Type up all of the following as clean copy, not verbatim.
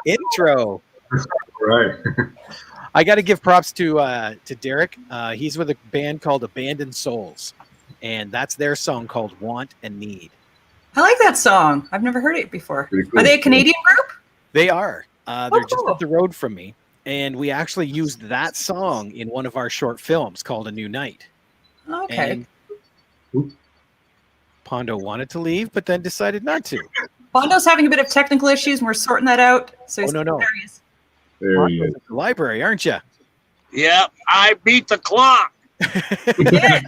intro. Right. I got to give props to Derek. He's with a band called Abandoned Souls, and that's their song called "Want and Need." I like that song. I've never heard it before. Pretty cool. Are they a Canadian group? They are. They're just cool. up the road from me, and we actually used that song in one of our short films called "A New Night." Okay. And Pondo wanted to leave, but then decided not to. Bondo's having a bit of technical issues, and we're sorting that out. So he's no. there he is. There he Pondo's is. at the library, aren't you? Yep, I beat the clock. Yeah.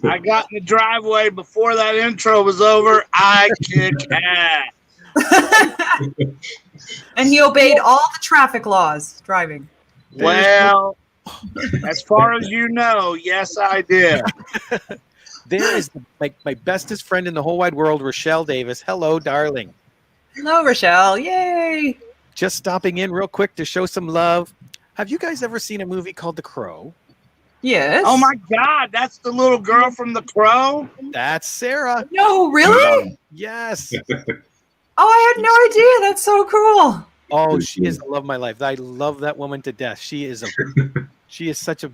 I got in the driveway before that intro was over. I kick ass. And he obeyed all the traffic laws driving. Well, as far as you know, yes, I did. There is my bestest friend in the whole wide world, Rochelle Davis. Hello, darling. Hello, Rochelle. Yay. Just stopping in real quick to show some love. Have you guys ever seen a movie called The Crow? Yes. Oh my God, that's the little girl from The Crow. That's Sarah. No, really? Yes. Oh, I had no idea. That's so cool. Oh, she is the love of my life. I love that woman to death. She is such a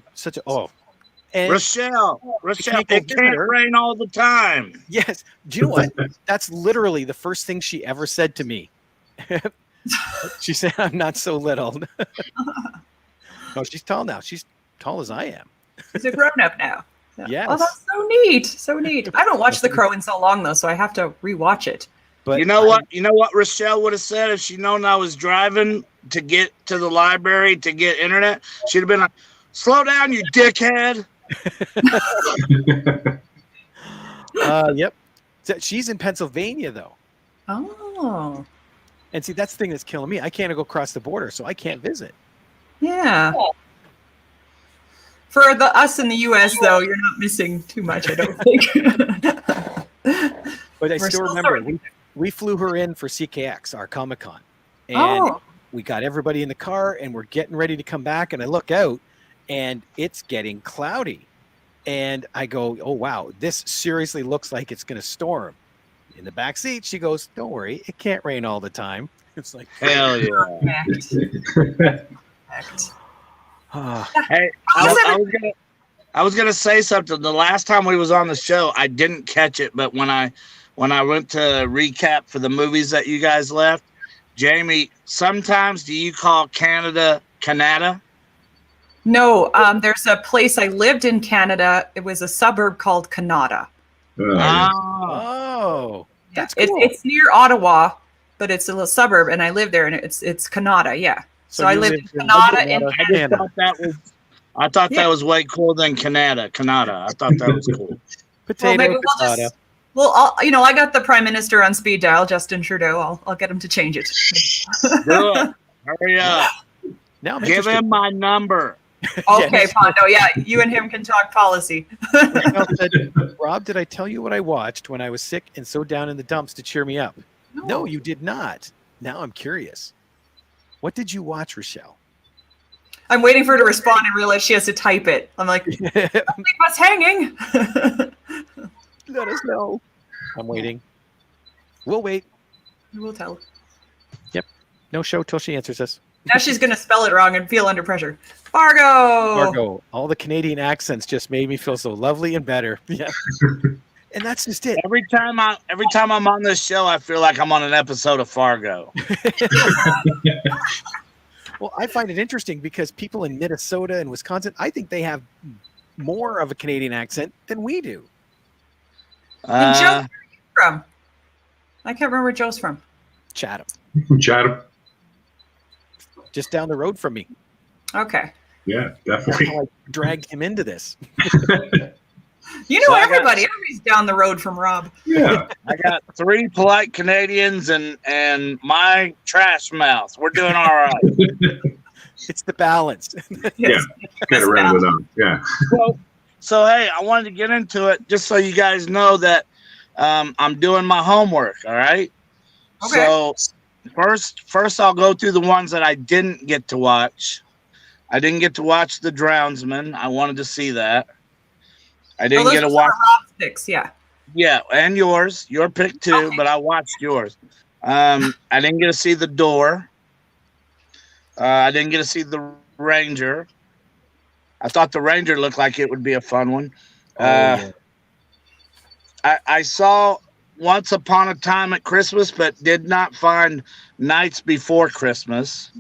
and Rochelle, can't it go can't visit her. rain all the time. yes. Do you know what? That's literally the first thing she ever said to me. She said, "I'm not so little." No, she's tall now. She's tall as I am. He's a grown-up now. So- Yes. Oh, that's so neat. So neat. I haven't watched The Crow in so long, though, so I have to rewatch it. But You know what Rochelle would have said if she'd known I was driving to get to the library to get internet? She'd have been like, "Slow down, you dickhead." Yep. She's in Pennsylvania though. Oh, And see, that's the thing that's killing me. I can't go across the border, so I can't visit. yeah. For us in the U.S., though, you're not missing too much, I don't think. But I We're still still remember we flew her in for CKX, our Comic-Con. And Oh. we got everybody in the car and we're getting ready to come back. And I look out and it's getting cloudy. And I go, oh, wow, this seriously looks like it's going to storm. In the back seat, she goes, don't worry, it can't rain all the time. It's like, Hell yeah. Perfect. Hey, I was gonna say something. The last time we was on the show, I didn't catch it, but when I went to recap for the movies that you guys left, Jamie, sometimes do you call Canada? No, there's a place I lived in Canada. It was a suburb called Canada. oh, that's cool. It's near Ottawa, but it's a little suburb, and I live there, and it's Canada. Yeah. So I you lived lived in in Canada in Canada. Canada. I thought that was way cooler than Canada. I thought that was cool. Potato, Well, maybe we'll potato. just. Well, I got the Prime Minister on speed dial, Justin Trudeau. I'll get him to change it. Do it. Hurry up. Now I'm Give interested. him my number. Okay, Yes. Pondo. Yeah, you and him can talk policy. Michelle said, Rob, did I tell you what I watched when I was sick and so down in the dumps to cheer me up? No, you did not. Now I'm curious. What did you watch, Rochelle? I'm waiting for her to respond and realize she has to type it. I'm like, leave us hanging. Let us know. I'm waiting. We'll wait. We'll tell. No show till she answers us. Now she's going to spell it wrong and feel under pressure. Fargo. Margo, all the Canadian accents just made me feel so lovely and better. Yeah. And that's just it. Every time I'm on this show, I feel like I'm on an episode of Fargo. Well, I find it interesting because people in Minnesota and Wisconsin, I think they have more of a Canadian accent than we do. And Joe, where are you from? I can't remember where Joe's from. Chatham. Chatham. Just down the road from me. Okay. Yeah, That's definitely. how I dragged him into this. You know So I got- everybody. Everybody's down the road from Rob. Yeah. I got 3 polite Canadians and my trash mouth. We're doing all right. It's the balance. Yeah. Get around with them. Yeah. So hey, I wanted to get into it just so you guys know that I'm doing my homework. All right. Okay. So first I'll go through the ones that I didn't get to watch. I didn't get to watch The Drownsman. I wanted to see that. I didn't get to watch. Rob's picks, yeah. Yeah, and your pick too, Okay. but I watched yours. I didn't get to see The Door. I didn't get to see the Ranger. I thought the Ranger looked like it would be a fun one. Yeah. I saw Once Upon a Time at Christmas, but did not find Nights Before Christmas.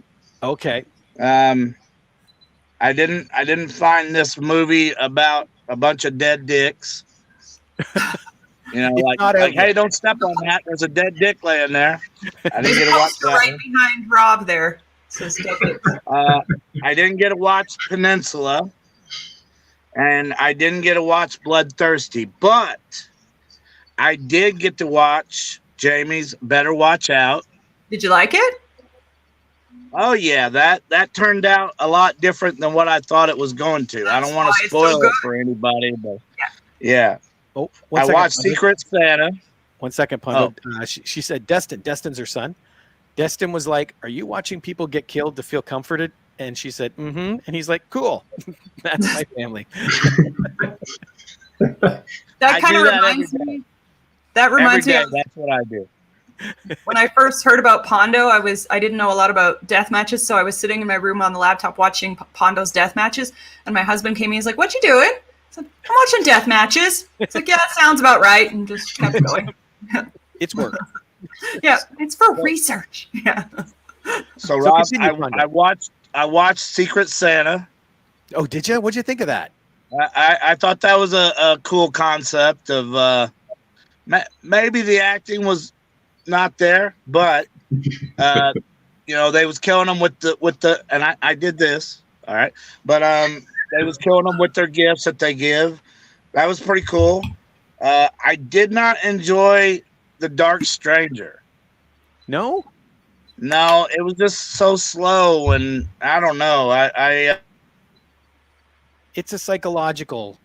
Okay. I didn't find this movie about a bunch of dead dicks. You know, It's not out like hey, yet. don't step on that. There's a dead dick laying there. I didn't get to watch that. Right one. behind Rob there. Says David. I didn't get to watch Peninsula, and I didn't get to watch Bloodthirsty, but I did get to watch Jamie's Better Watch Out. Did you like it? Oh yeah, that turned out a lot different than what I thought it was going to. I don't want why to it's so spoil good. it for anybody, but yeah. Oh, I watched Secret Santa. 1 second, Pondo. She said Destin. Destin's her son. Destin was like, "Are you watching people get killed to feel comforted?" And she said, "Mm-hmm." And he's like, "Cool, that's my family." That I kind do of that reminds every day. me. That reminds Every me day, of that's what I do. when I first heard about Pondo. I didn't know a lot about death matches, so I was sitting in my room on the laptop watching Pondo's death matches, and my husband came in. He's like, "What you doing?" I said, "I'm watching death matches." It's like, "Yeah, that sounds about right," and just kept going. It's work. Yeah, it's for research. Yeah. So, So Rob, continue, Pondo. I watched Secret Santa. Oh, did you? What'd you think of that? I thought that was a cool concept of maybe the acting was not there, but they was killing them with the and I did this, all right, but they was killing them with their gifts that they give. That was pretty cool. I did not enjoy The Dark Stranger. No. No, it was just so slow, and I don't know. It's a psychological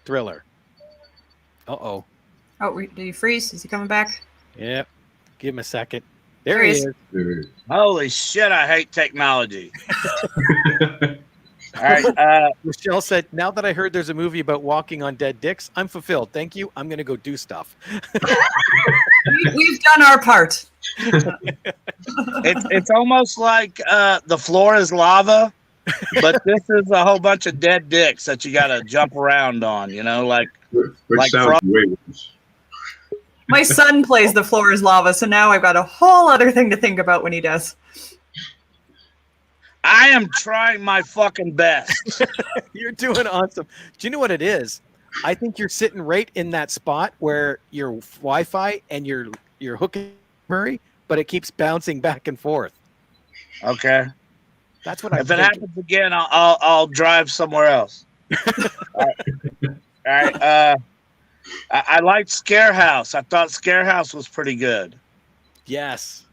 thriller. Uh-oh. Oh, did he freeze? Is he coming back? Yep. Give him a second. There There he he is. is. Holy shit! I hate technology. All right. Michelle said, "Now that I heard there's a movie about walking on dead dicks, I'm fulfilled. Thank you. I'm going to go do stuff." We've done our part. It's almost like the floor is lava, but this is a whole bunch of dead dicks that you got to jump around on. You know, like Which sounds way worse. My son plays The Floor is Lava, so now I've got a whole other thing to think about when he does. I am trying my fucking best. You're doing awesome. Do you know what it is? I think you're sitting right in that spot where your Wi-Fi and your hooking Murray, but it keeps bouncing back and forth. Okay. That's what I'm If it thinking. happens again, I'll drive somewhere else. All right. I liked Scare House. I thought Scare House was pretty good. Yes.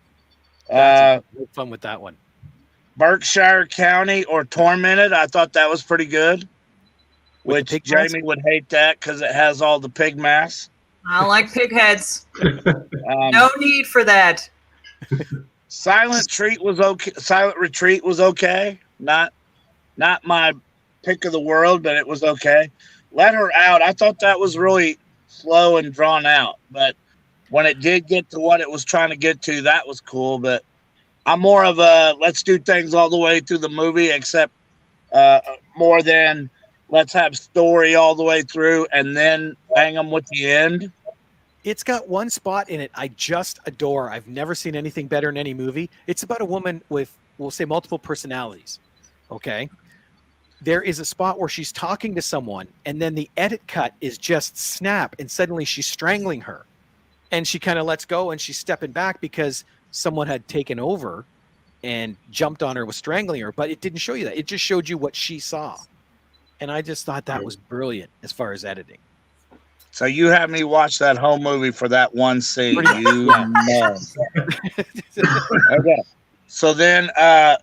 Uh, Fun with that one. Berkshire County or Tormented. I thought that was pretty good. With Which the pig mask? Jamie would hate that because it has all the pig mass. I don't like pig heads. Um, No need for that. Silent Retreat was okay. Silent Retreat was okay. Not my pick of the world, but it was okay. Let Her Out. I thought that was really slow and drawn out, but when it did get to what it was trying to get to, that was cool. But I'm more of a let's do things all the way through the movie, except more than let's have story all the way through and then bang them with the end. It's got one spot in it I just adore. I've never seen anything better in any movie. It's about a woman with, we'll say, multiple personalities. Okay. There is a spot where she's talking to someone, and then the edit cut is just snap, and suddenly she's strangling her. And she kind of lets go, and she's stepping back because someone had taken over and jumped on her, was strangling her. But it didn't show you that. It just showed you what she saw. And I just thought that was brilliant as far as editing. So you had me watch that whole movie for that one scene. You know. Okay. So then I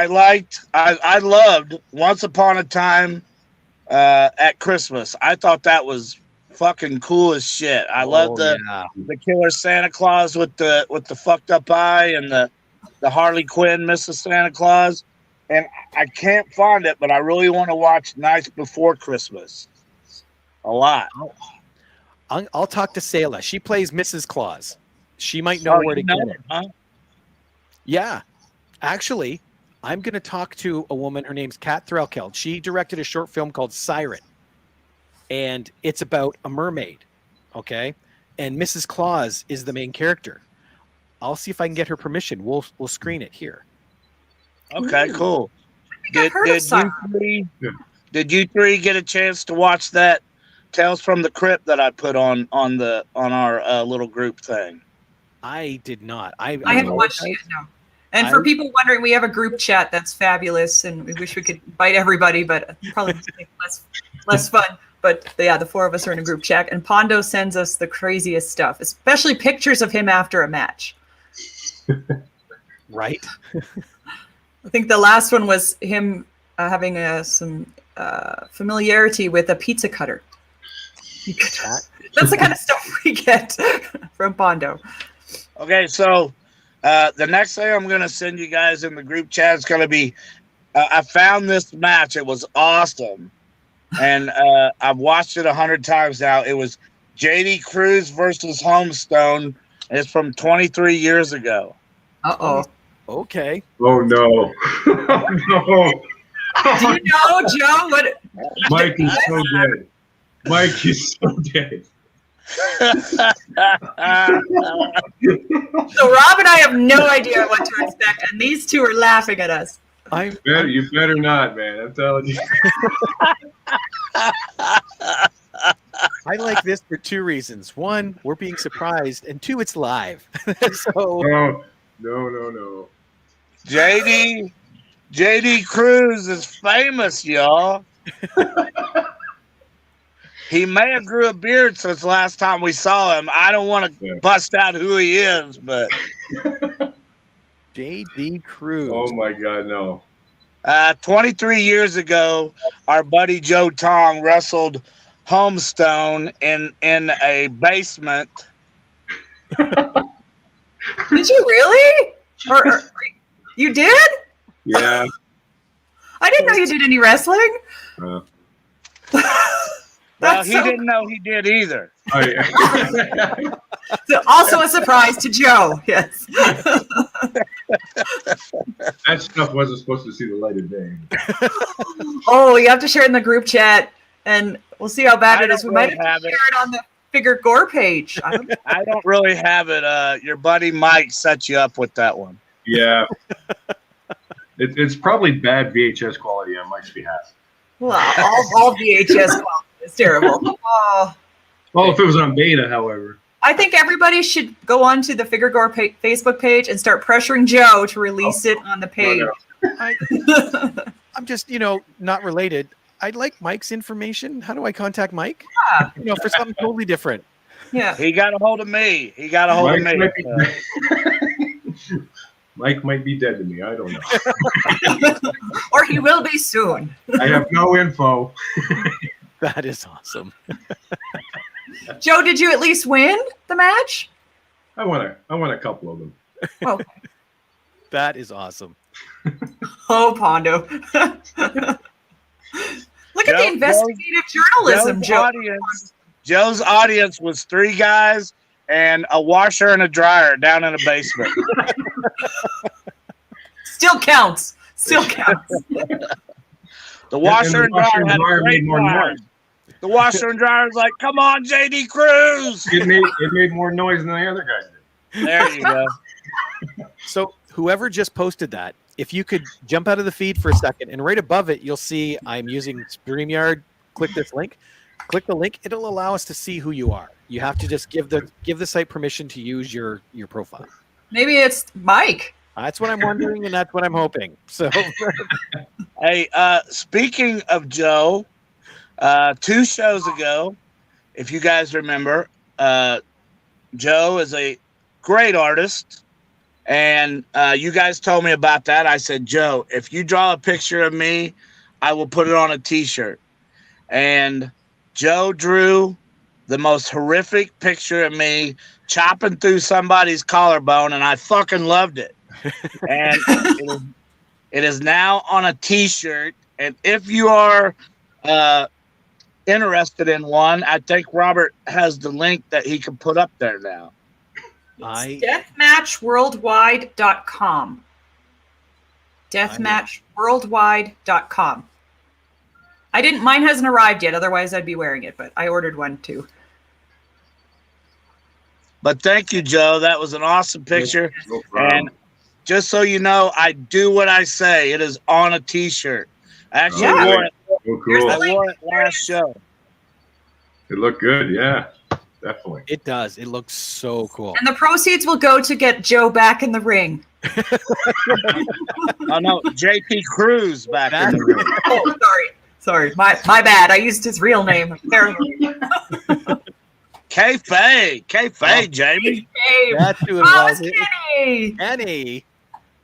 loved Once Upon a Time at Christmas. I thought that was fucking cool as shit. I love the killer Santa Claus with the fucked up eye and the Harley Quinn Mrs. Santa Claus. And I can't find it, but I really want to watch Nights Before Christmas. A lot. I'll talk to Selah. She plays Mrs. Claus. She might know where to get it. Huh? Yeah. Actually, I'm going to talk to a woman. Her name's Kat Threlkeld. She directed a short film called Siren, and it's about a mermaid. Okay, and Mrs. Claus is the main character. I'll see if I can get her permission. We'll screen it here. Okay, cool. I've heard of Siren. Did you three get a chance to watch that Tales from the Crypt that I put on our little group thing? I did not. I haven't watched it yet, no. And for people wondering, we have a group chat that's fabulous, and we wish we could invite everybody, but probably make less fun. But yeah, the four of us are in a group chat, and Pondo sends us the craziest stuff, especially pictures of him after a match. Right. I think the last one was him having some familiarity with a pizza cutter. That's the kind of stuff we get from Pondo. Okay, so the next thing I'm going to send you guys in the group chat is going to be, I found this match. It was awesome. And I've watched it 100 times now. It was JD Cruz versus Homestone. It's from 23 years ago. Uh-oh. Okay. Oh, no. Oh, no. Do you know, Joe, what? Mike is so dead. Mike is so dead. So Rob and I have no idea what to expect, and these two are laughing at us. You better not, man. I'm telling you. I like this for two reasons. One, we're being surprised, and two, it's live. So No. JD Cruz is famous, y'all. He may have grew a beard since last time we saw him. I don't want to bust out who he is, but JD Cruz. Oh my God, no. 23 years ago, our buddy Joe Tong wrestled Homestone in a basement. Did you really? Or you did? Yeah. I didn't know you did any wrestling. Well, he didn't know he did either. Oh, yeah. So also a surprise to Joe. Yes. That stuff wasn't supposed to see the light of day. Oh, you have to share it in the group chat, and we'll see how bad it is. We might have to share it on the Figure Gore page. I don't really have it. Your buddy Mike set you up with that one. Yeah. It's probably bad VHS quality on Mike's behalf. Well, all VHS quality is terrible. Oh. Well, if it was on beta, however. I think everybody should go on to the Figure Gore Facebook page and start pressuring Joe to release it on the page. No. I'm just, not related. I'd like Mike's information. How do I contact Mike? Yeah. For something totally different. Yeah. He got a hold of me. Mike might be dead to me. I don't know. Or he will be soon. I have no info. That is awesome. Joe, did you at least win the match? I won a couple of them. Okay. That is awesome. Oh, Pondo. Look at the investigative journalism, Joe. Joe's audience was 3 guys and a washer and a dryer down in a basement. Still counts. The washer and dryer had a great time. The washer and dryer was like, "Come on, JD Cruz!" It made more noise than the other guys did. There you go. So whoever just posted that, if you could jump out of the feed for a second, and right above it, you'll see I'm using StreamYard. Click this link. Click the link. It'll allow us to see who you are. You have to just give the site permission to use your profile. Maybe it's Mike. That's what I'm wondering, and that's what I'm hoping. So, hey, speaking of Joe, 2 shows ago, if you guys remember, Joe is a great artist, and you guys told me about that. I said, Joe, if you draw a picture of me, I will put it on a T-shirt. And Joe drew the most horrific picture of me chopping through somebody's collarbone, and I fucking loved it. And it is now on a T-shirt. And if you are interested in one, I think Robert has the link that he can put up there now. Deathmatchworldwide.com. deathmatchworldwide.com. Mine hasn't arrived yet, otherwise I'd be wearing it, but I ordered one too. But thank you, Joe. That was an awesome picture. No problem. And just so you know, I do what I say. It is on a T-shirt. I actually Yeah. wore it. Oh, cool. I wore it last show. It looked good. Yeah, definitely. It does. It looks so cool. And the proceeds will go to get Joe back in the ring. Oh no, JP Cruz back in the room. Oh, sorry. My bad. I used his real name. Apparently. Kayfabe, Jamie. Hey, That's who it oh, was. it's Kenny. Kenny.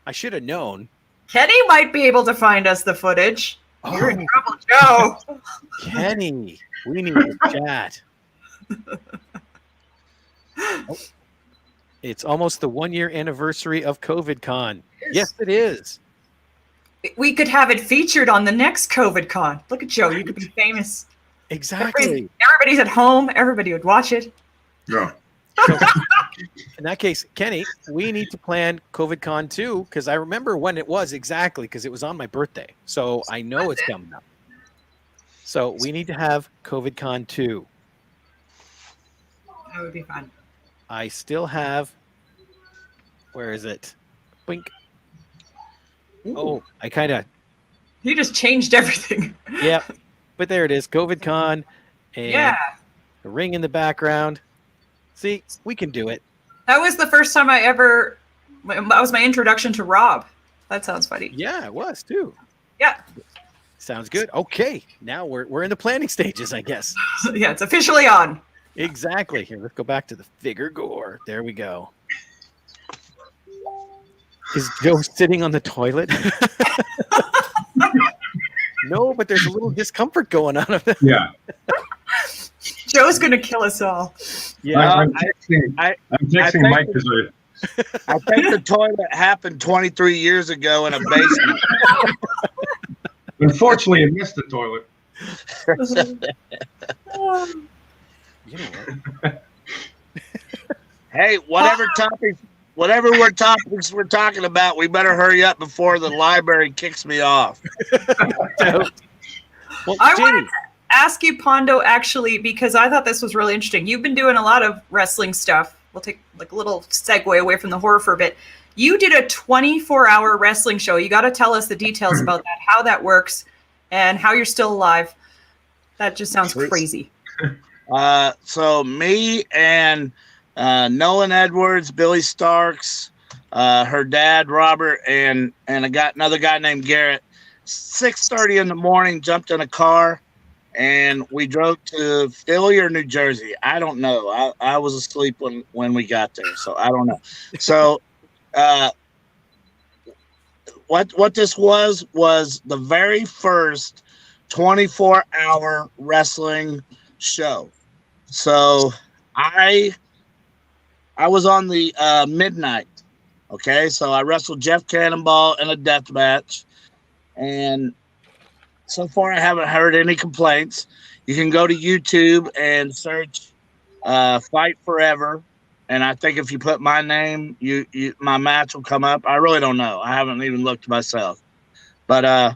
I should have known. Kenny might be able to find us the footage. You're in trouble, Joe. Kenny. We need to chat. Oh, it's almost the 1-year anniversary of COVID Con. Yes, it is. We could have it featured on the next COVID Con. Look at Joe. You could be famous. Exactly. Everybody's at home. Everybody would watch it. Yeah. So, in that case, Kenny, we need to plan COVID Con 2 because I remember when it was exactly because it was on my birthday. So I know it's coming up. So we need to have COVID Con 2. That would be fun. I still have, where is it? Blink. Oh, I kind of, You just changed everything. yeah, but there it is. COVID Con and Yeah. the ring in the background. See, we can do it. That was the first time that was my introduction to Rob. That sounds funny. Yeah, it was too. Yeah. Sounds good. Okay, now we're in the planning stages, I guess. Yeah, it's officially on. Exactly. Here, let's go back to the Figure Gore. There we go. Is Joe sitting on the toilet? No, but there's a little discomfort going on. Yeah. Joe's going to kill us all. Yeah. I'm texting think- Mike because I think the toilet happened 23 years ago in a basement. unfortunately I missed the toilet. You know what? Hey, whatever topics we're talking about, we better hurry up before the library kicks me off. Well, I Jamie, wanted to ask you, Pondo, actually, because I thought this was really interesting. You've been doing a lot of wrestling stuff. We'll take like a little segue away from the horror for a bit. You did a 24-hour wrestling show. You got to tell us the details about that, how that works, and how you're still alive. That just sounds crazy. So me and Nolan Edwards, Billy Starks, her dad Robert, and another guy named Garrett. 6:30 in the morning, jumped in a car, and we drove to Philly or New Jersey. I don't know. I was asleep when we got there, so I don't know. So what this was the very first 24-hour wrestling show. So I was on the midnight. Okay, so I wrestled Jeff Cannonball in a death match, and so far I haven't heard any complaints. You can go to YouTube and search Fight Forever, and I think if you put my name, my match will come up. I really don't know. I haven't even looked myself, but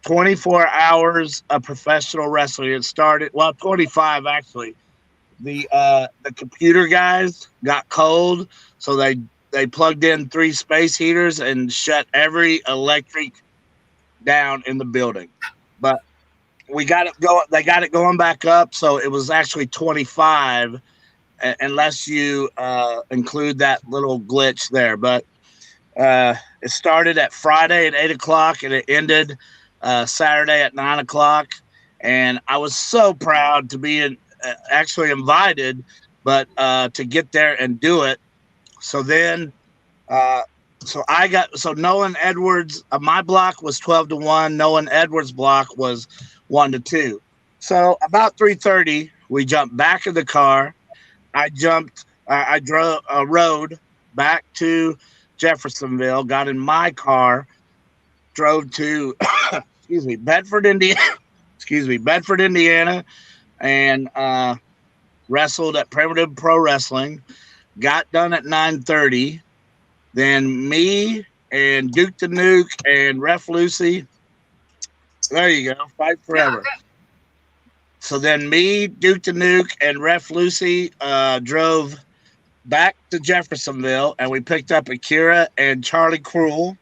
24 hours of professional wrestling. It started 25 actually. The computer guys got cold, so they plugged in 3 space heaters and shut every electric down in the building. But we got it going. They got it going back up, so it was actually 25, unless you include that little glitch there. But it started at Friday at 8:00 and it ended Saturday at 9:00. And I was so proud to be actually invited, but to get there and do it. So then, so Nolan Edwards, my block was 12-1. Nolan Edwards' block was 1-2. So about 3:30, we jumped back in the car. I rode back to Jeffersonville, got in my car, drove to, Bedford, Indiana, and wrestled at Primitive Pro Wrestling. Got done at 9:30. Then me and Duke the Nuke and Ref Lucy. There you go. Fight forever. Yeah, okay. So then me, Duke the Nuke, and Ref Lucy drove back to Jeffersonville, and we picked up Akira and Charlie Cruel,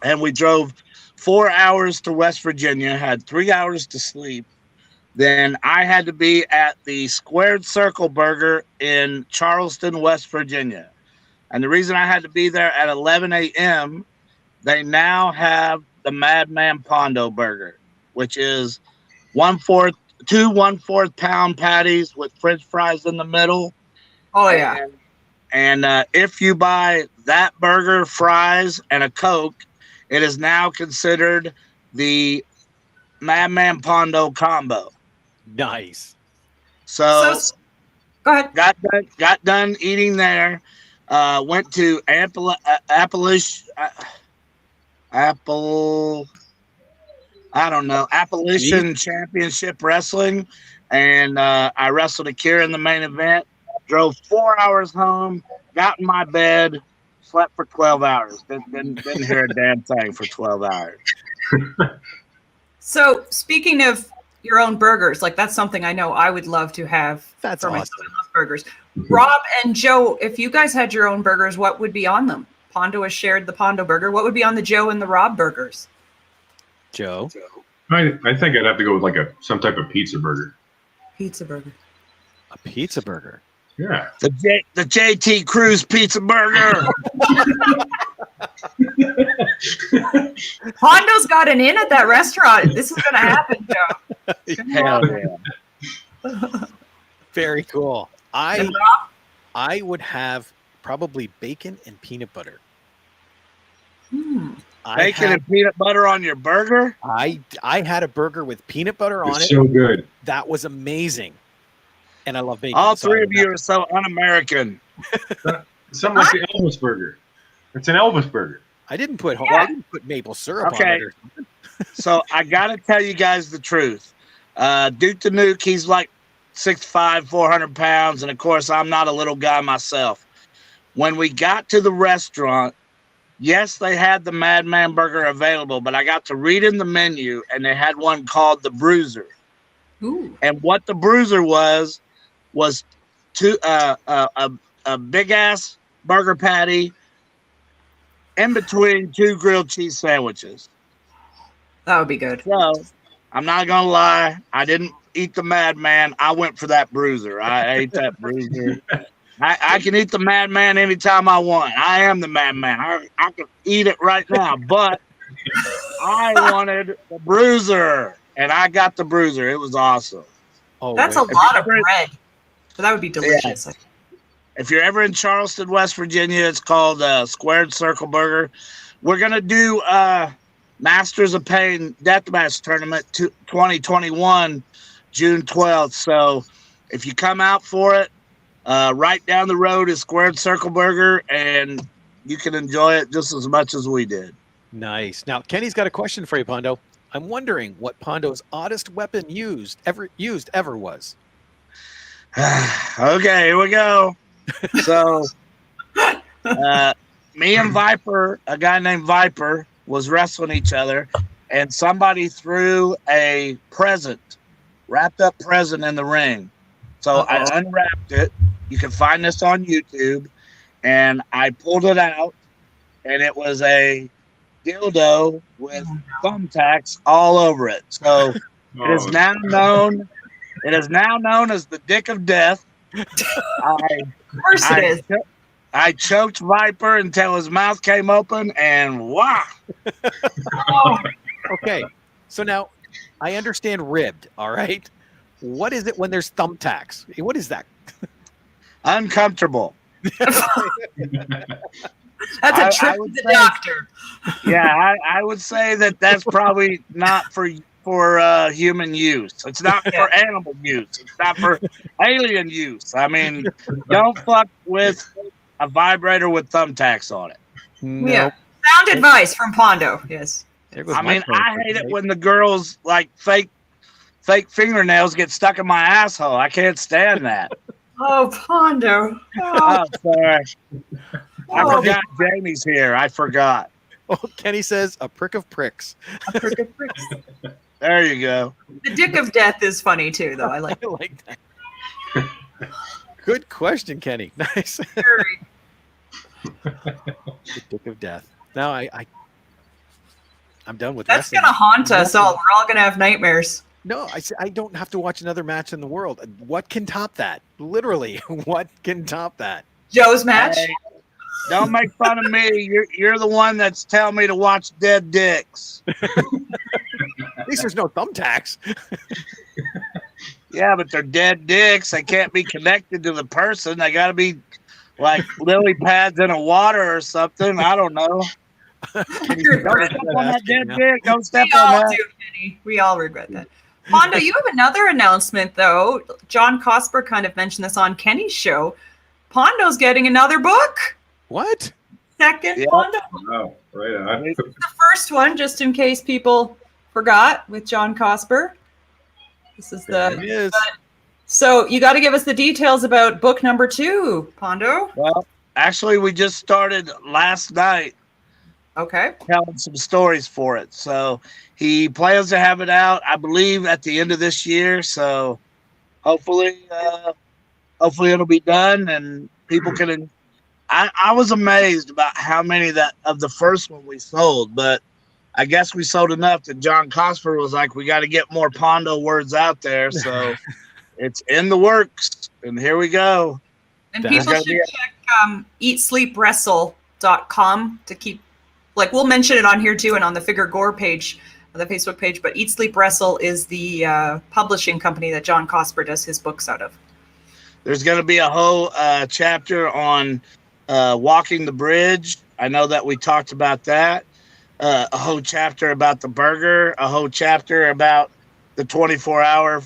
and we drove 4 hours to West Virginia, had 3 hours to sleep. Then I had to be at the Squared Circle Burger in Charleston, West Virginia. And the reason I had to be there at 11 a.m., they now have the Madman Pondo Burger, which is 1/4, 2 1/4 pound patties with French fries in the middle. Oh yeah. And if you buy that burger, fries, and a Coke, it is now considered the Madman Pondo combo. Nice. So Go ahead. got done eating there. Went to Appalachian Championship Wrestling, and I wrestled Akira in the main event. Drove 4 hours home, got in my bed, slept for 12 hours. Didn't hear a damn thing for 12 hours. So speaking of your own burgers, like that's something I know I would love to have. That's for awesome. myself. I love burgers. Rob and Joe, if you guys had your own burgers, what would be on them? Pondo has shared the Pondo burger. What would be on the Joe and the Rob burgers? Joe. I think I'd have to go with like some type of pizza burger. Pizza burger. A pizza burger. Yeah. The JT Cruz Pizza Burger. Pondo's got an in at that restaurant. This is going to happen, Joe. Hell yeah. Very cool. And Rob? I would have probably bacon and peanut butter. Bacon and peanut butter on your burger? I had a burger with peanut butter on It's it. so good. That was amazing. And I love bacon. All so I three would of you have- are so un-American. Something like the Elvis burger. It's an Elvis burger. I didn't put maple syrup on Okay. it. So I got to tell you guys the truth. Duke the Nuke, he's like 6'5", 400 pounds. And, of course, I'm not a little guy myself. When we got to the restaurant, yes, they had the Madman Burger available, but I got to read in the menu, and they had one called the Bruiser. Ooh. And what the Bruiser was a big-ass burger patty in between 2 grilled cheese sandwiches. That would be good. So, I'm not going to lie. I didn't eat the Madman. I went for that Bruiser. I ate that Bruiser. I can eat the Madman anytime I want. I am the Madman. I can eat it right now. But I wanted the Bruiser, and I got the Bruiser. It was awesome. Oh, That's a lot of bread. So that would be delicious. If you're ever in Charleston, West Virginia, it's called Squared Circle Burger. We're going to do Masters of Pain Deathmatch Tournament 2021, June 12th. So if you come out for it, right down the road is Squared Circle Burger, and you can enjoy it just as much as we did. Nice. Now, Kenny's got a question for you, Pondo. I'm wondering what Pondo's oddest weapon ever was. Okay, here we go. So, me and Viper, a guy named Viper, was wrestling each other, and somebody threw a present, wrapped up present in the ring. So I unwrapped it. You can find this on YouTube, and I pulled it out, and it was a dildo with thumbtacks all over it. So it is now known. It is now known as the Dick of Death. Of course it is. I choked Viper until his mouth came open, and wow! Okay, so now I understand ribbed. All right, what is it when there's thumbtacks? What is that? Uncomfortable. That's a trip to the doctor. Yeah, I would say that's probably not for human use. It's not for animal use. It's not for alien use. I mean, don't fuck with a vibrator with thumbtacks on it. No. Yeah. Sound advice from Pondo. Yes. I mean, I hate it when the girls like fake fingernails get stuck in my asshole. I can't stand that. Oh, Pondo. Oh, sorry. I forgot Jamie's here. I forgot. Oh, Kenny says a prick of pricks. A prick of pricks. There you go. The dick of death is funny too, though. I like I like that. Good question, Kenny. Nice. Very. The dick of death. Now I'm done with That's wrestling. gonna haunt us all. We're all gonna have nightmares. No, I don't have to watch another match in the world. What can top that? Literally, what can top that? Joe's match. Hey, don't make fun of me. You're the one that's telling me to watch dead dicks. At least there's no thumbtacks. Yeah, but they're dead dicks. They can't be connected to the person. They got to be like lily pads in a water or something. I don't know. Don't step on that dead dick. Don't step We on all that. do, Kenny. We all regret that. Mondo, you have another announcement, though. John Cosper kind of mentioned this on Kenny's show. Pondo's getting another book. What? Second Yeah. Pondo. Wow, right on. The first one, just in case people forgot, with John Cosper. This is There it the. is. So you got to give us the details about book number 2, Pondo. Well, actually, we just started last night Okay. telling some stories for it. So he plans to have it out, I believe, at the end of this year. So hopefully it'll be done and people can. I was amazed about how many of the first one we sold, but I guess we sold enough that John Cosper was like, we got to get more Pondo words out there. So it's in the works, and here we go. And That's people gonna should be check eatsleepwrestle.com to keep, like, we'll mention it on here too and on the Figure Gore page, the Facebook page, but Eat Sleep Wrestle is the publishing company that John Cosper does his books out of. There's going to be a whole chapter on walking the bridge. I know that we talked about that. A whole chapter about the burger. A whole chapter about the 24-hour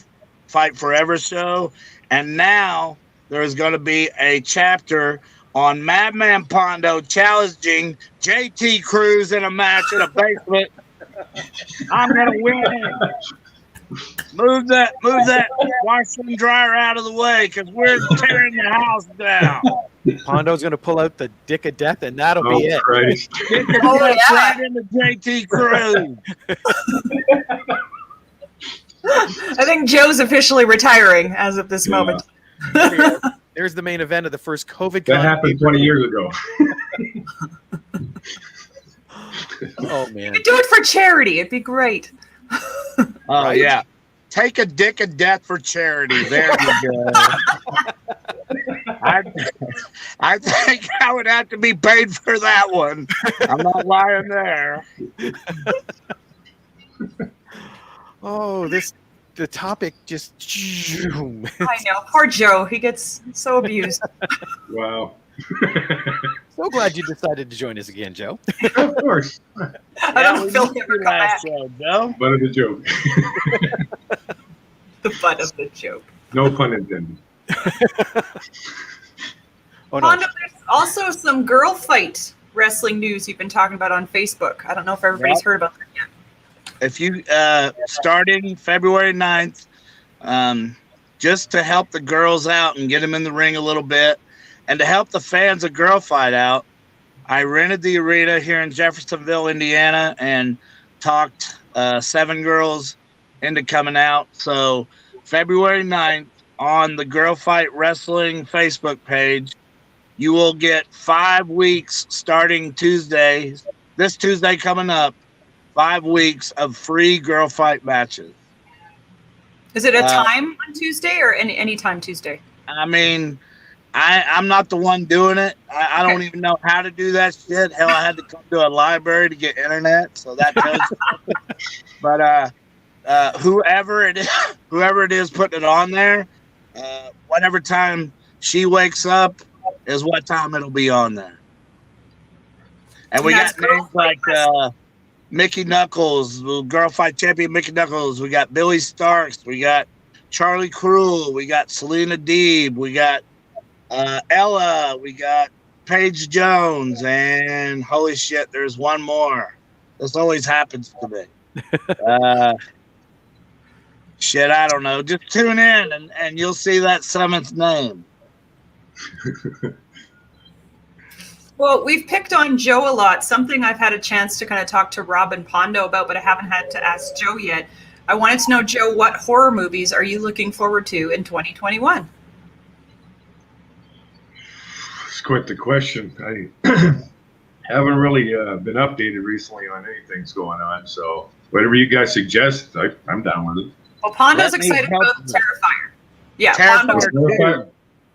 Fight Forever show. And now there's going to be a chapter on Madman Pondo challenging JT Cruz in a match in a basement. I'm going to win. Move that washer and dryer out of the way because we're tearing the house down. Pondo's going to pull out the dick of death, and that'll be it. Christ. Oh, yeah. Right into JT Cruz. I think Joe's officially retiring as of this moment. There's the main event of the first COVID. That happened 20 years ago. Oh man! Do it for charity. It'd be great. Oh Right? yeah. Take a dick of death for charity. There you go. I think I would have to be paid for that one. I'm not lying there. Oh, the topic just. I know. Poor Joe. He gets so abused. Wow. So glad you decided to join us again, Joe. Of course. I don't we feel missed he you ever come back. last show, Joe. Butt of the joke. The butt of the joke. No pun intended. Oh no! Pondo, there's also some girl fight wrestling news you've been talking about on Facebook. I don't know if everybody's Yep. heard about that yet. If you starting February 9th, just to help the girls out and get them in the ring a little bit, and to help the fans of Girl Fight out, I rented the arena here in Jeffersonville, Indiana, and talked 7 girls into coming out. So February 9th on the Girl Fight Wrestling Facebook page, you will get 5 weeks starting Tuesday, this Tuesday coming up, 5 weeks of free Girl Fight matches. Is it a time on Tuesday or any time Tuesday? I mean, I'm not the one doing it. I don't even know how to do that shit. Hell, I had to come to a library to get internet, so that tells you something. But whoever it is putting it on there, whatever time she wakes up is what time it'll be on there. And we That's got names like Mickey Knuckles, Girl Fight champion Mickey Knuckles. We got Billy Starks. We got Charlie Cruel. We got Selena Deeb. We got Ella. We got Paige Jones. And holy shit, there's one more. This always happens to me. Shit, I don't know. Just tune in and you'll see that summit's name. Well, we've picked on Joe a lot. Something I've had a chance to kind of talk to Rob and Pondo about, but I haven't had to ask Joe yet. I wanted to know, Joe, what horror movies are you looking forward to in 2021? It's quite the question. I haven't really been updated recently on anything's going on. So whatever you guys suggest, I'm down with it. Well, Pondo's Let me excited help about you. Terrifier. Yeah, Terrifier Pondo's Terrifier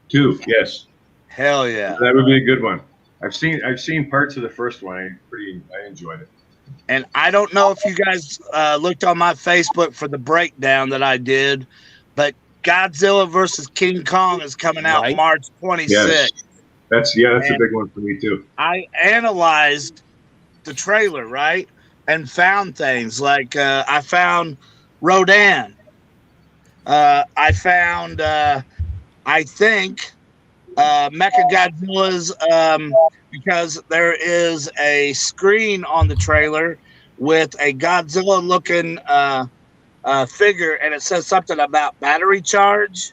2, yes, Hell yeah. that would be a good one. I've seen parts of the first one. I enjoyed it. And I don't know if you guys looked on my Facebook for the breakdown that I did, but Godzilla versus King Kong is coming out Right. March 26th. Yes, that's a And big one for me too. I analyzed the trailer, right? And found things like I found Rodan. I found, I think, Mechagodzilla's, because there is a screen on the trailer with a Godzilla-looking figure, and it says something about battery charge.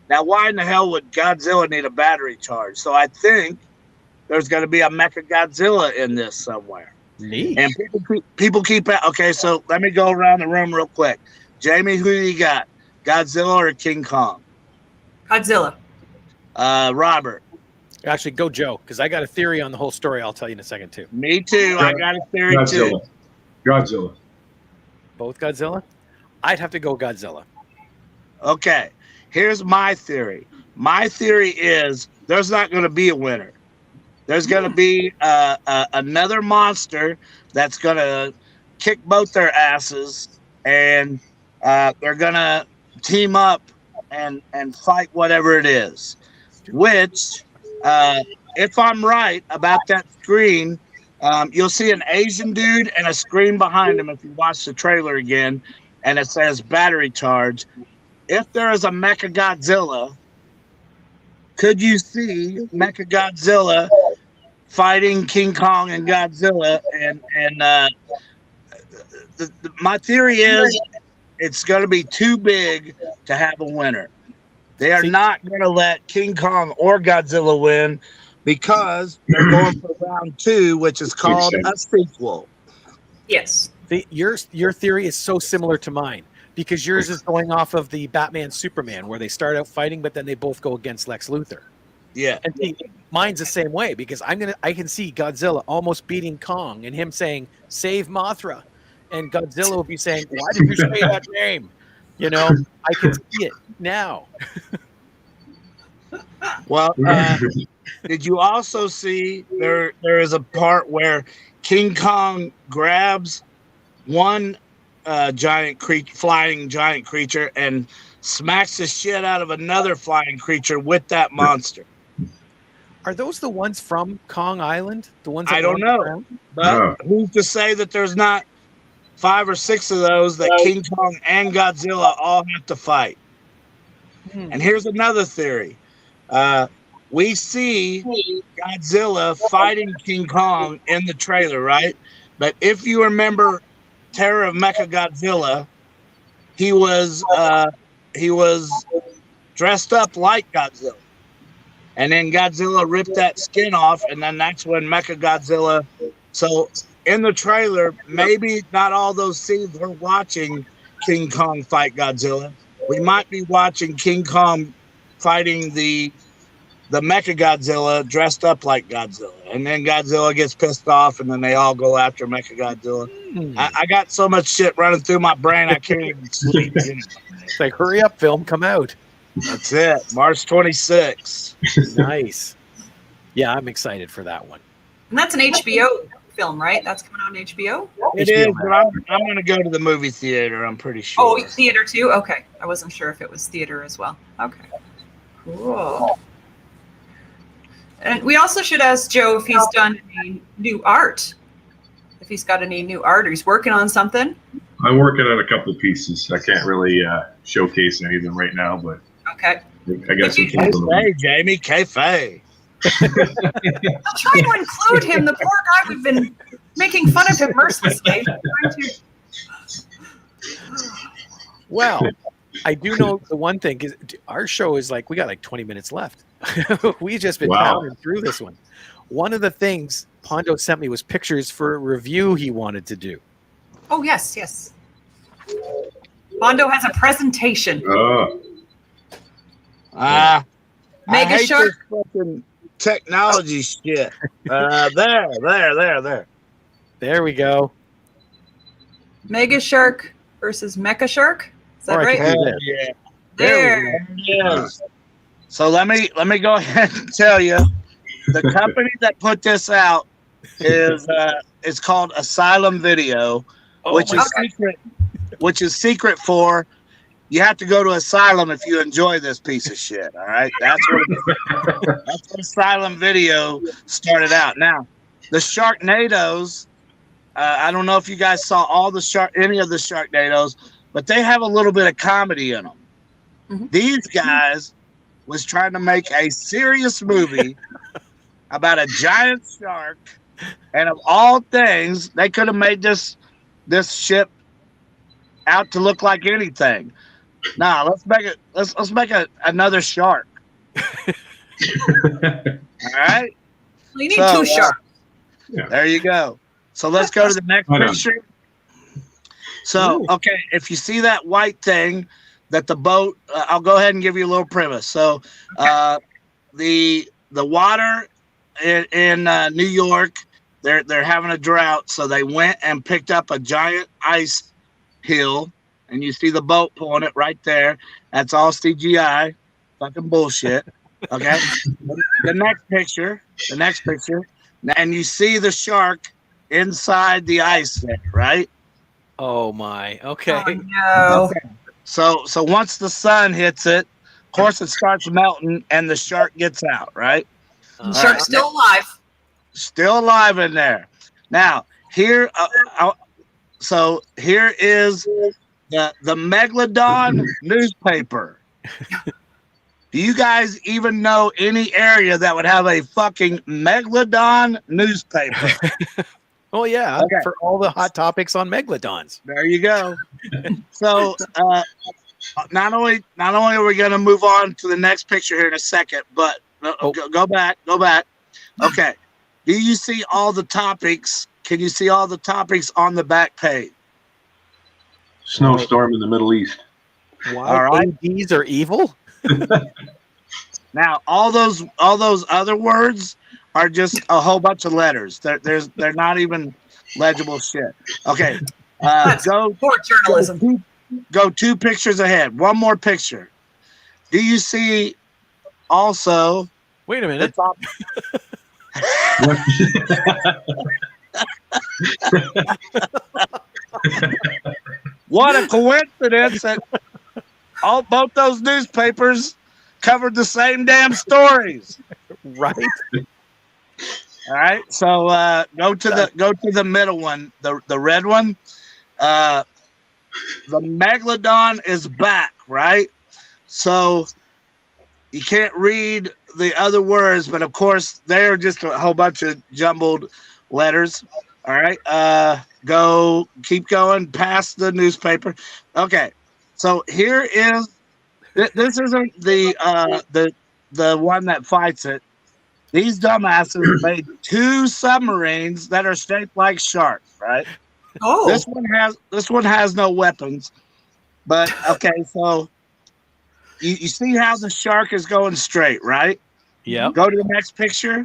Now, why in the hell would Godzilla need a battery charge? So I think there's going to be a Mechagodzilla in this somewhere. Neat. And people keep okay. So let me go around the room real quick. Jamie, who do you got? Godzilla or King Kong? Godzilla. Robert. Actually, go Joe, because I got a theory on the whole story. I'll tell you in a second too. Me too. I got a theory too. Godzilla. Both Godzilla. I'd have to go Godzilla. Okay. Here's my theory. My theory is there's not going to be a winner. There's going to be another monster that's going to kick both their asses, and they're going to team up and fight whatever it is. Which, if I'm right about that screen, you'll see an Asian dude and a screen behind him if you watch the trailer again, and it says battery charge. If there is a Mechagodzilla, could you see Mechagodzilla fighting King Kong and Godzilla? And my theory is it's going to be too big to have a winner. They are not going to let King Kong or Godzilla win because they're going for round 2, which is called a sequel. Yes. Your theory is so similar to mine, because yours is going off of the Batman Superman, where they start out fighting, but then they both go against Lex Luthor. Yeah. And see, mine's the same way, because I can see Godzilla almost beating Kong and him saying, "Save Mothra," and Godzilla will be saying, "Why did you say that name?" You know, I can see it now. Well, did you also see there is a part where King Kong grabs one flying giant creature and smacks the shit out of another flying creature with that monster? Are those the ones from Kong Island? The ones that I don't walk know. around? But who's to say that there's not 5 or 6 of those that King Kong and Godzilla all have to fight? And here's another theory. We see Godzilla fighting King Kong in the trailer, right? But if you remember Terror of Mechagodzilla, he was dressed up like Godzilla. And then Godzilla ripped that skin off, and then that's when Mechagodzilla. So in the trailer, maybe not all those scenes we're watching King Kong fight Godzilla. We might be watching King Kong fighting the Mechagodzilla dressed up like Godzilla. And then Godzilla gets pissed off, and then they all go after Mechagodzilla. I got so much shit running through my brain, I can't even sleep. It's like, hurry up, film, come out. That's it. March 26th. Nice. Yeah, I'm excited for that one. And that's an HBO film, right? That's coming out on HBO? It is, but I'm going to go to the movie theater, I'm pretty sure. Oh, theater too? Okay. I wasn't sure if it was theater as well. Okay. Cool. And we also should ask Joe if he's done any new art. If he's got any new art or he's working on something. I'm working on a couple pieces. I can't really showcase any of them right now, but Okay. I got some things on the way. Hey, Jamie, K-Fay. I'm trying to include him. The poor guy, we've been making fun of him mercilessly. Well, I do know the one thing is our show is like, we got like 20 minutes left. We've just been Wow. powering through this one. One of the things Pondo sent me was pictures for a review he wanted to do. Oh, yes, yes. Pondo has a presentation. Oh, I Mega hate Shark. this fucking technology shit. There. There we go. Mega Shark versus Mecha Shark. Is that Or I right? could do Hell this. yeah. There. Yes. So let me go ahead and tell you, the company that put this out is it's called Asylum Video, Oh which my is secret. Which is secret for you have to go to Asylum if you enjoy this piece of shit. All right, that's what Asylum Video started out. Now, the Sharknadoes. I don't know if you guys saw any of the Sharknadoes, but they have a little bit of comedy in them. Mhm. These guys was trying to make a serious movie about a giant shark, and of all things, they could have made this ship out to look like anything. Nah, let's make another shark. All right. We need So, two sharks. There you go. So let's go to the next Hold on. picture. So, Ooh. okay, if you see that white thing, that the boat, I'll go ahead and give you a little premise. So, the water in New York, they're having a drought, so they went and picked up a giant ice hill, and you see the boat pulling it right there. That's all CGI, fucking bullshit. Okay. The next picture, and you see the shark inside the ice there, right? Oh my. Okay. Oh, no. So once the sun hits it, of course it starts melting and the shark gets out, right? The shark's still alive. Still alive in there. Now, here here is the Megalodon newspaper. Do you guys even know any area that would have a fucking Megalodon newspaper? Oh yeah. Okay. For all the hot topics on megalodons. There you go. So not only are we going to move on to the next picture here in a second, but go back. Okay. Do you see all the topics? Can you see all the topics on the back page? snowstorm in the Middle East. Why All right. ADs are evil? Now, all those other words are just a whole bunch of letters. They're not even legible shit. Okay. Go Poor journalism. Go two pictures ahead. One more picture. Do you see also Wait a the minute. top? What a coincidence that both those newspapers covered the same damn stories. Right. All right. So go to the middle one, the red one. The Megalodon is back, right? So you can't read the other words, but of course they're just a whole bunch of jumbled letters. All right. Keep going past the newspaper. Okay. So here is this isn't the one that fights it. These dumbasses made two submarines that are shaped like sharks, right? Oh, This one has no weapons. But okay, so you see how the shark is going straight, right? Yep. Go to the next picture.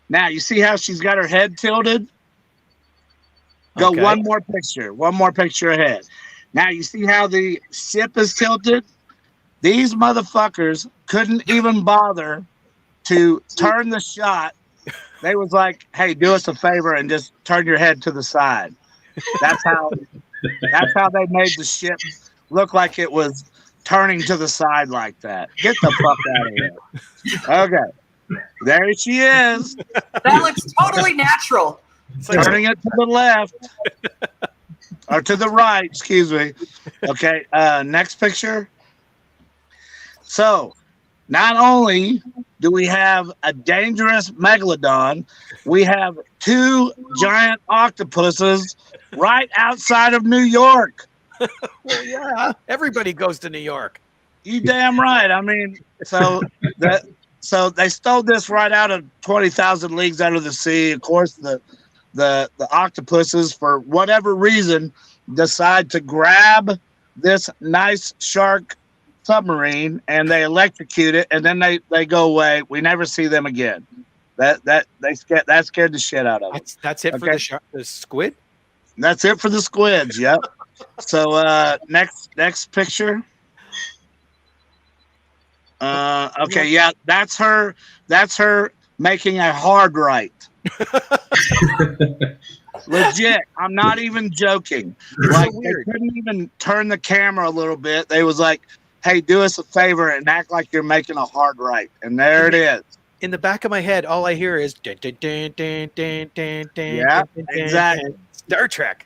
Now you see how she's got her head tilted? Go Okay. one more picture ahead. Now you see how the ship is tilted? These motherfuckers couldn't even bother to turn the shot. They was like, hey, do us a favor and just turn your head to the side. That's how they made the ship look like it was turning to the side like that. Get the fuck out of here. Okay. There she is. that looks totally natural. It's like Turning it to the left. Or to the right, excuse me. Okay, next picture. So, not only do we have a dangerous megalodon, we have two giant octopuses right outside of New York. well, yeah. Everybody goes to New York. You damn right. I mean, so they stole this right out of 20,000 Leagues Under the Sea. Of course, the octopuses, for whatever reason, decide to grab this nice shark submarine and they electrocute it, and then they go away. We never see them again. That scared the shit out of them. That's it for the squid. That's it for the squids. Yep. So next picture. Okay, yeah, that's her making a hard right. Legit, I'm not even joking. Like, they couldn't even turn the camera a little bit. They was like, hey, do us a favor and act like you're making a hard right. And there it is. In the back of my head, all I hear is dun, dun, dun, dun, dun, dun, dun, yeah, dun, dun, exactly. dun. Star Trek.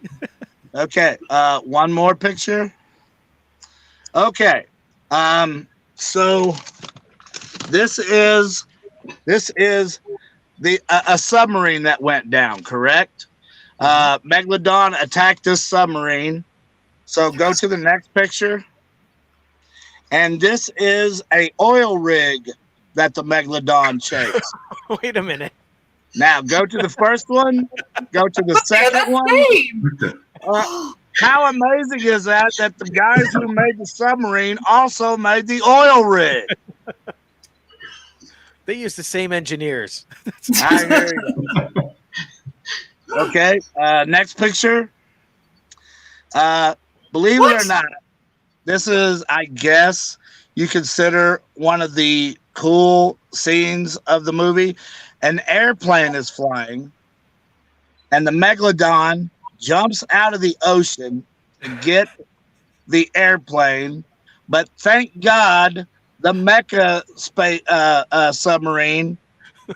Okay, one more picture. Okay, so this is a submarine that went down, correct? Megalodon attacked this submarine. So go to the next picture. And this is a oil rig that the Megalodon chased. Wait a minute. Now go to the first one. Go to the second one. How amazing is that the guys who made the submarine also made the oil rig? They use the same engineers. I hear you. Okay, next picture. Believe it or not, this is, I guess, you consider one of the cool scenes of the movie. An airplane is flying, and the Megalodon jumps out of the ocean to get the airplane. But thank God the Mecha submarine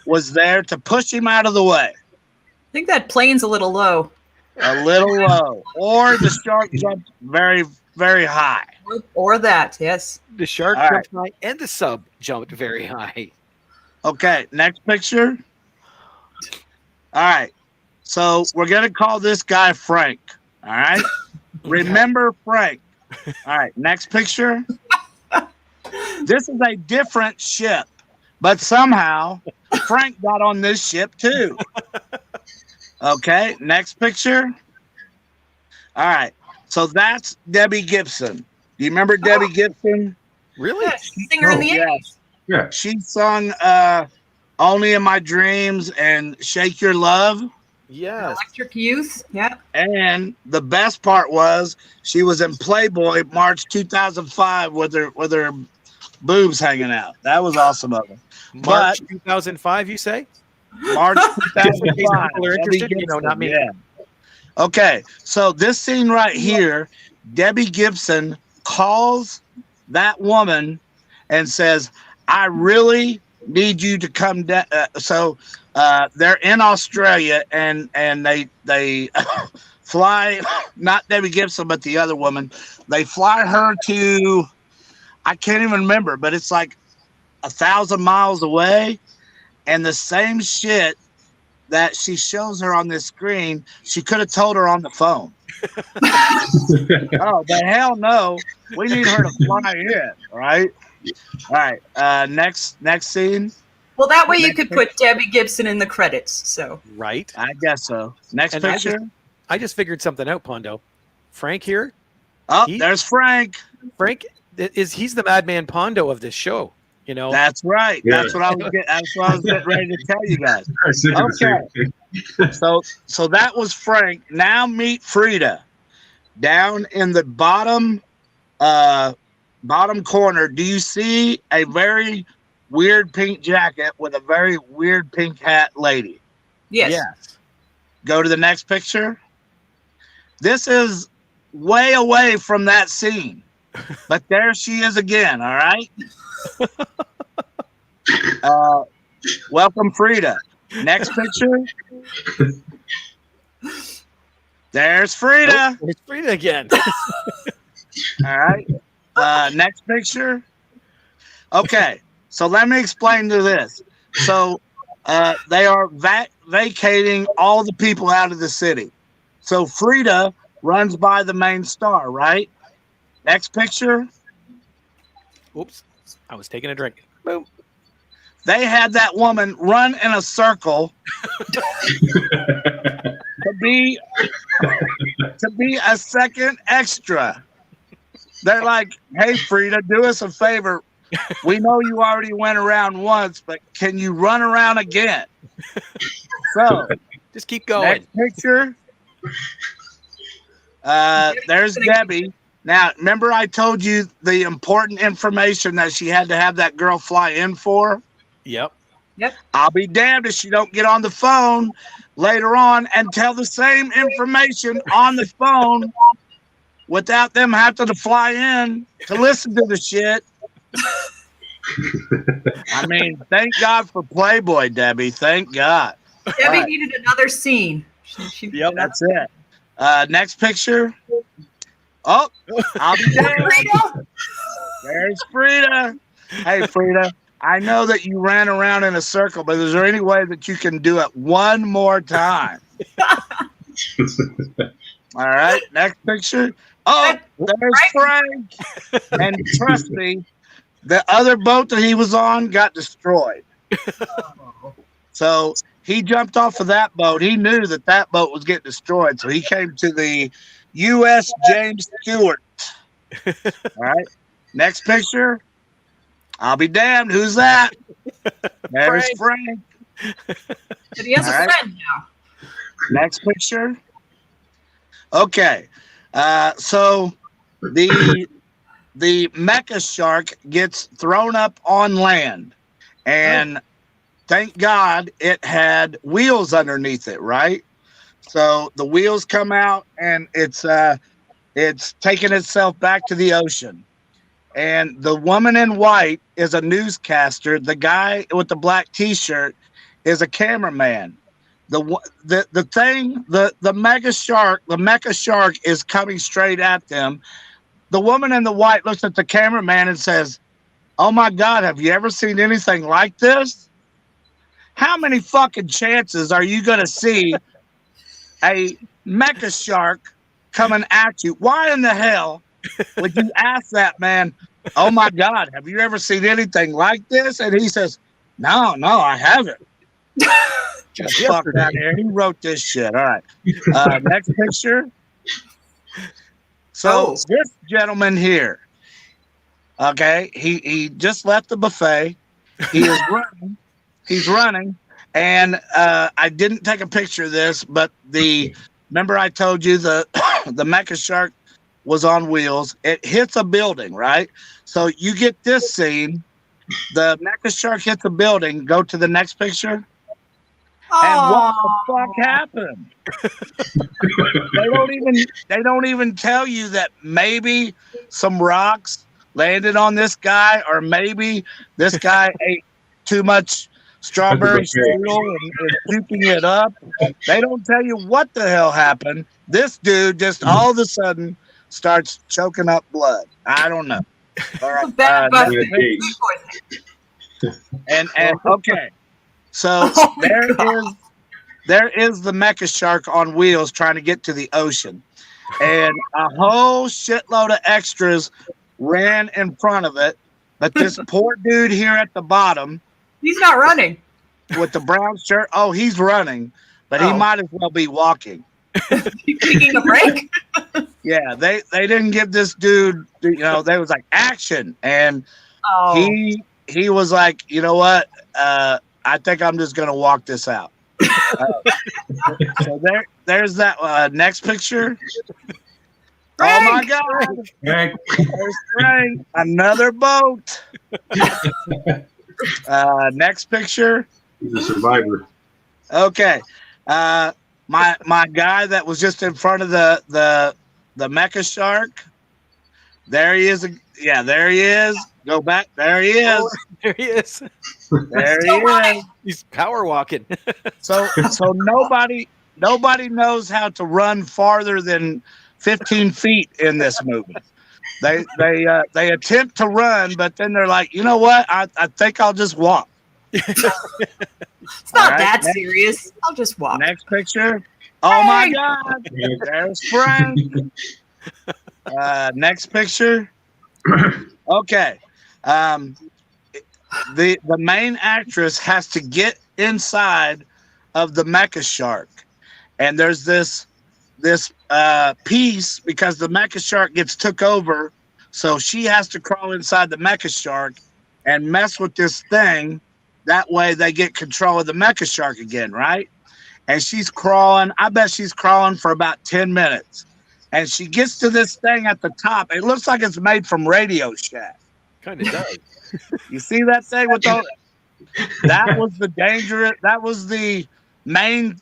was there to push him out of the way. I think that plane's a little low. A little low. Or the shark jumped very, very high. Or that, yes. The shark All jumped high and the sub jumped very high. Okay, next picture. All right. So we're going to call this guy Frank. All right. Remember Frank. All right. Next picture. This is a different ship, but somehow Frank got on this ship too. Okay. Next picture. All right. So that's Debbie Gibson. Do you remember Debbie Gibson? Really? Yeah, singer in the 80s. Yeah. She sung Only in My Dreams and Shake Your Love. Yes. Electric Youth. Yeah. And the best part was she was in Playboy March 2005 with her boobs hanging out. That was awesome of her. March 2005, you say? March 2005. People are interested, Debbie Gibson, not me. Yeah. Okay, so this scene right here, Debbie Gibson calls that woman and says, I really need you to come down. So they're in Australia and they fly, not Debbie Gibson, but the other woman. They fly her to, I can't even remember, but it's like 1,000 miles away. And the same shit that she shows her on this screen, she could have told her on the phone. Oh, the hell no. We need her to fly in, right? All right. Next scene. Well, that way you could put Debbie Gibson in the credits. So Right. I guess so. Next And picture. I just figured something out, Pondo. Frank here. Oh, there's Frank. Frank he's the Madman Pondo of this show. You know. That's right. Yeah. That's what I was getting ready to tell you guys. I was thinking the same thing. So that was Frank. Now meet Frida. Down in the bottom corner, do you see a very weird pink jacket with a very weird pink hat lady? yes. Go to the next picture. This is way away from that scene, but there she is again. All right. Welcome, Frida. Next picture. There's Frida. Oh, it's Frida again. All right. Next picture. Okay. So let me explain to this. So they are vacating all the people out of the city. So Frida runs by the main star, right? Next picture. Oops, I was taking a drink. Boom. They had that woman run in a circle to be a second extra. They're like, "Hey, Frida, do us a favor. We know you already went around once, but can you run around again?" So Just keep going. next picture. There's Debbie. Now, remember I told you the important information that she had to have that girl fly in for? Yep. I'll be damned if she don't get on the phone later on and tell the same information on the phone without them having to fly in to listen to the shit. I mean, thank God for Playboy, Debbie. Thank God. Debbie Right. needed another scene. Yep. That's it. Next picture. Oh, I'll be damned. Frida! There's Frida. Hey, Frida, I know that you ran around in a circle, but is there any way that you can do it one more time? All right, next picture. Oh, there's Frank. And trust me, the other boat that he was on got destroyed. So he jumped off of that boat. He knew that that boat was getting destroyed. So he came to the U.S. James Stewart. All right, next picture. I'll be damned. Who's that? There's Frank. But he has a All right. friend now. Next picture. Okay. So the mecha shark gets thrown up on land, and thank God it had wheels underneath it, right? So the wheels come out, and it's taking itself back to the ocean. And the woman in white is a newscaster. The guy with the black T-shirt is a cameraman. The mecha shark is coming straight at them. The woman in the white looks at the cameraman and says, "Oh my God, have you ever seen anything like this? How many fucking chances are you going to see a mecha shark coming at you? Why in the hell would you ask that man, 'Oh my God, have you ever seen anything like this?'" And he says, No, I haven't. Just fuck out here. He wrote this shit. All right. Next picture. So this gentleman here, okay, he just left the buffet. He is running. He's running. And I didn't take a picture of this, but remember I told you the mecha shark was on wheels. It hits a building, right? So you get this scene. The mecha shark hits a building. Go to the next picture. And what the fuck happened? They don't even tell you that maybe some rocks landed on this guy, or maybe this guy ate too much strawberry strudel and is puking it up. They don't tell you what the hell happened. This dude just all of a sudden starts choking up blood. I don't know. All right. And okay. So there is the mecha shark on wheels trying to get to the ocean, and a whole shitload of extras ran in front of it. But this poor dude here at the bottom, he's not running with the brown shirt. Oh, he's running, but he might as well be walking. Taking a break. Yeah, they didn't give this dude. They was like action, and he was like, you know what? I think I'm just gonna walk this out. So there's that next picture. Frank! Oh my God! There's Frank. Another boat. Next picture. He's a survivor. Okay. My guy that was just in front of the mecha shark. There he is. Yeah, there he is. Go back. There he is. Oh, there he is. There he is. He's power walking. So nobody knows how to run farther than 15 feet in this movie. They attempt to run, but then they're like, you know what? I think I'll just walk. It's not that serious. I'll just walk. Next picture. Oh my God. There's Frank. Next picture. Okay. The main actress has to get inside of the mecha shark, and there's this piece because the mecha shark gets took over, so she has to crawl inside the mecha shark and mess with this thing. That way they get control of the mecha shark again, right? And she's crawling. I bet she's crawling for about 10 minutes. And she gets to this thing at the top. It looks like it's made from Radio Shack. Kind of does. You see that thing with those? That was the dangerous. That was the main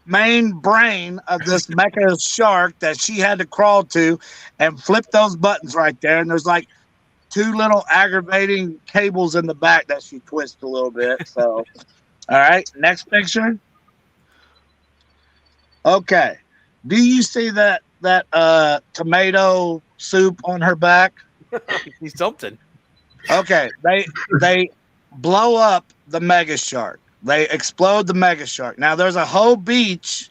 brain of this mecha shark that she had to crawl to and flip those buttons right there. And there's like 2 little aggravating cables in the back that she twists a little bit. So, all right, next picture. Okay, do you see that tomato soup on her back? He's something. Okay, they blow up the mega shark. They explode the mega shark. Now there's a whole beach,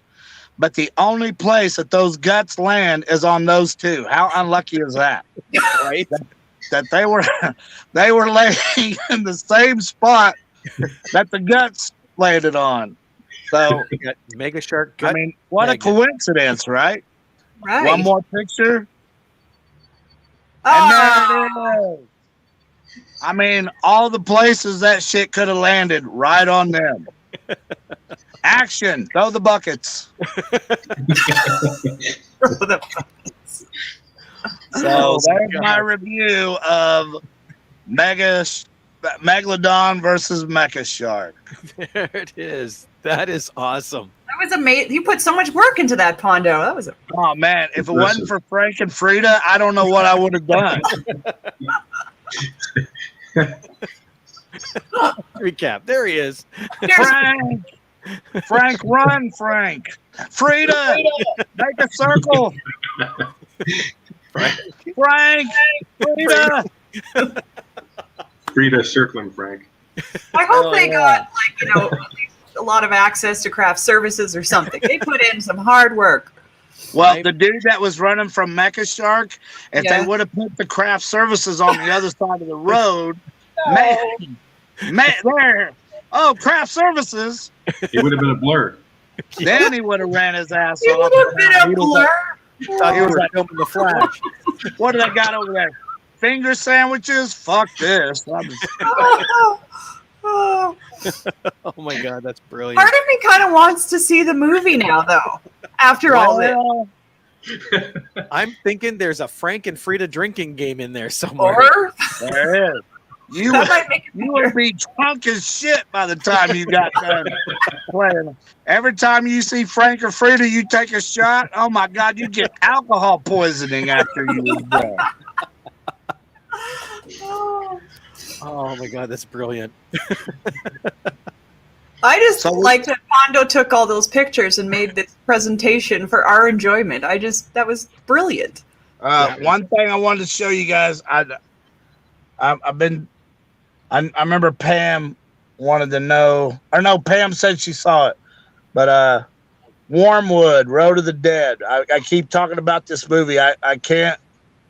but the only place that those guts land is on those 2. How unlucky is that? Right? That they were laying in the same spot that the guts landed on. So Mega Shark gut. I mean, what a coincidence, right? Right. One more picture. Oh. And there it is. I mean, all the places that shit could have landed right on them. Action. Throw the buckets. So there's my review of Megalodon versus Mecha Shark. There it is. That is awesome. That was amazing. You put so much work into that, Pondo. That was Oh, man. If it wasn't for Frank and Frida, I don't know what I would have done. Recap. There he is. Frank, run, Frank. Frida, make a circle. Frank, Frida. Frida circling Frank. I hope they got a lot of access to craft services or something. They put in some hard work. Well, the dude that was running from Mecha Shark, if they would have put the craft services on the other side of the road, man, there. Oh, craft services. He would have been a blur. Then he would have ran his ass It off. would have been a blur. He was like filming the Flash. What do they got over there? Finger sandwiches? Fuck this. Oh, Oh my God, that's brilliant. part of me kind of wants to see the movie now, though. After all this, I'm thinking there's a Frank and Frida drinking game in there somewhere. or There is. You that might make it would be drunk as shit by the time you got done playing. Every time you see Frank or Frida, you take a shot. Oh my God, you get alcohol poisoning after you was done. Oh my God, that's brilliant. I just So- like that Pondo took all those pictures and made this presentation for our enjoyment. That was brilliant. One thing I wanted to show you guys, I remember Pam wanted to know, or no, Pam said she saw it, but Wormwood, Road of the Dead. I keep talking about this movie. I can't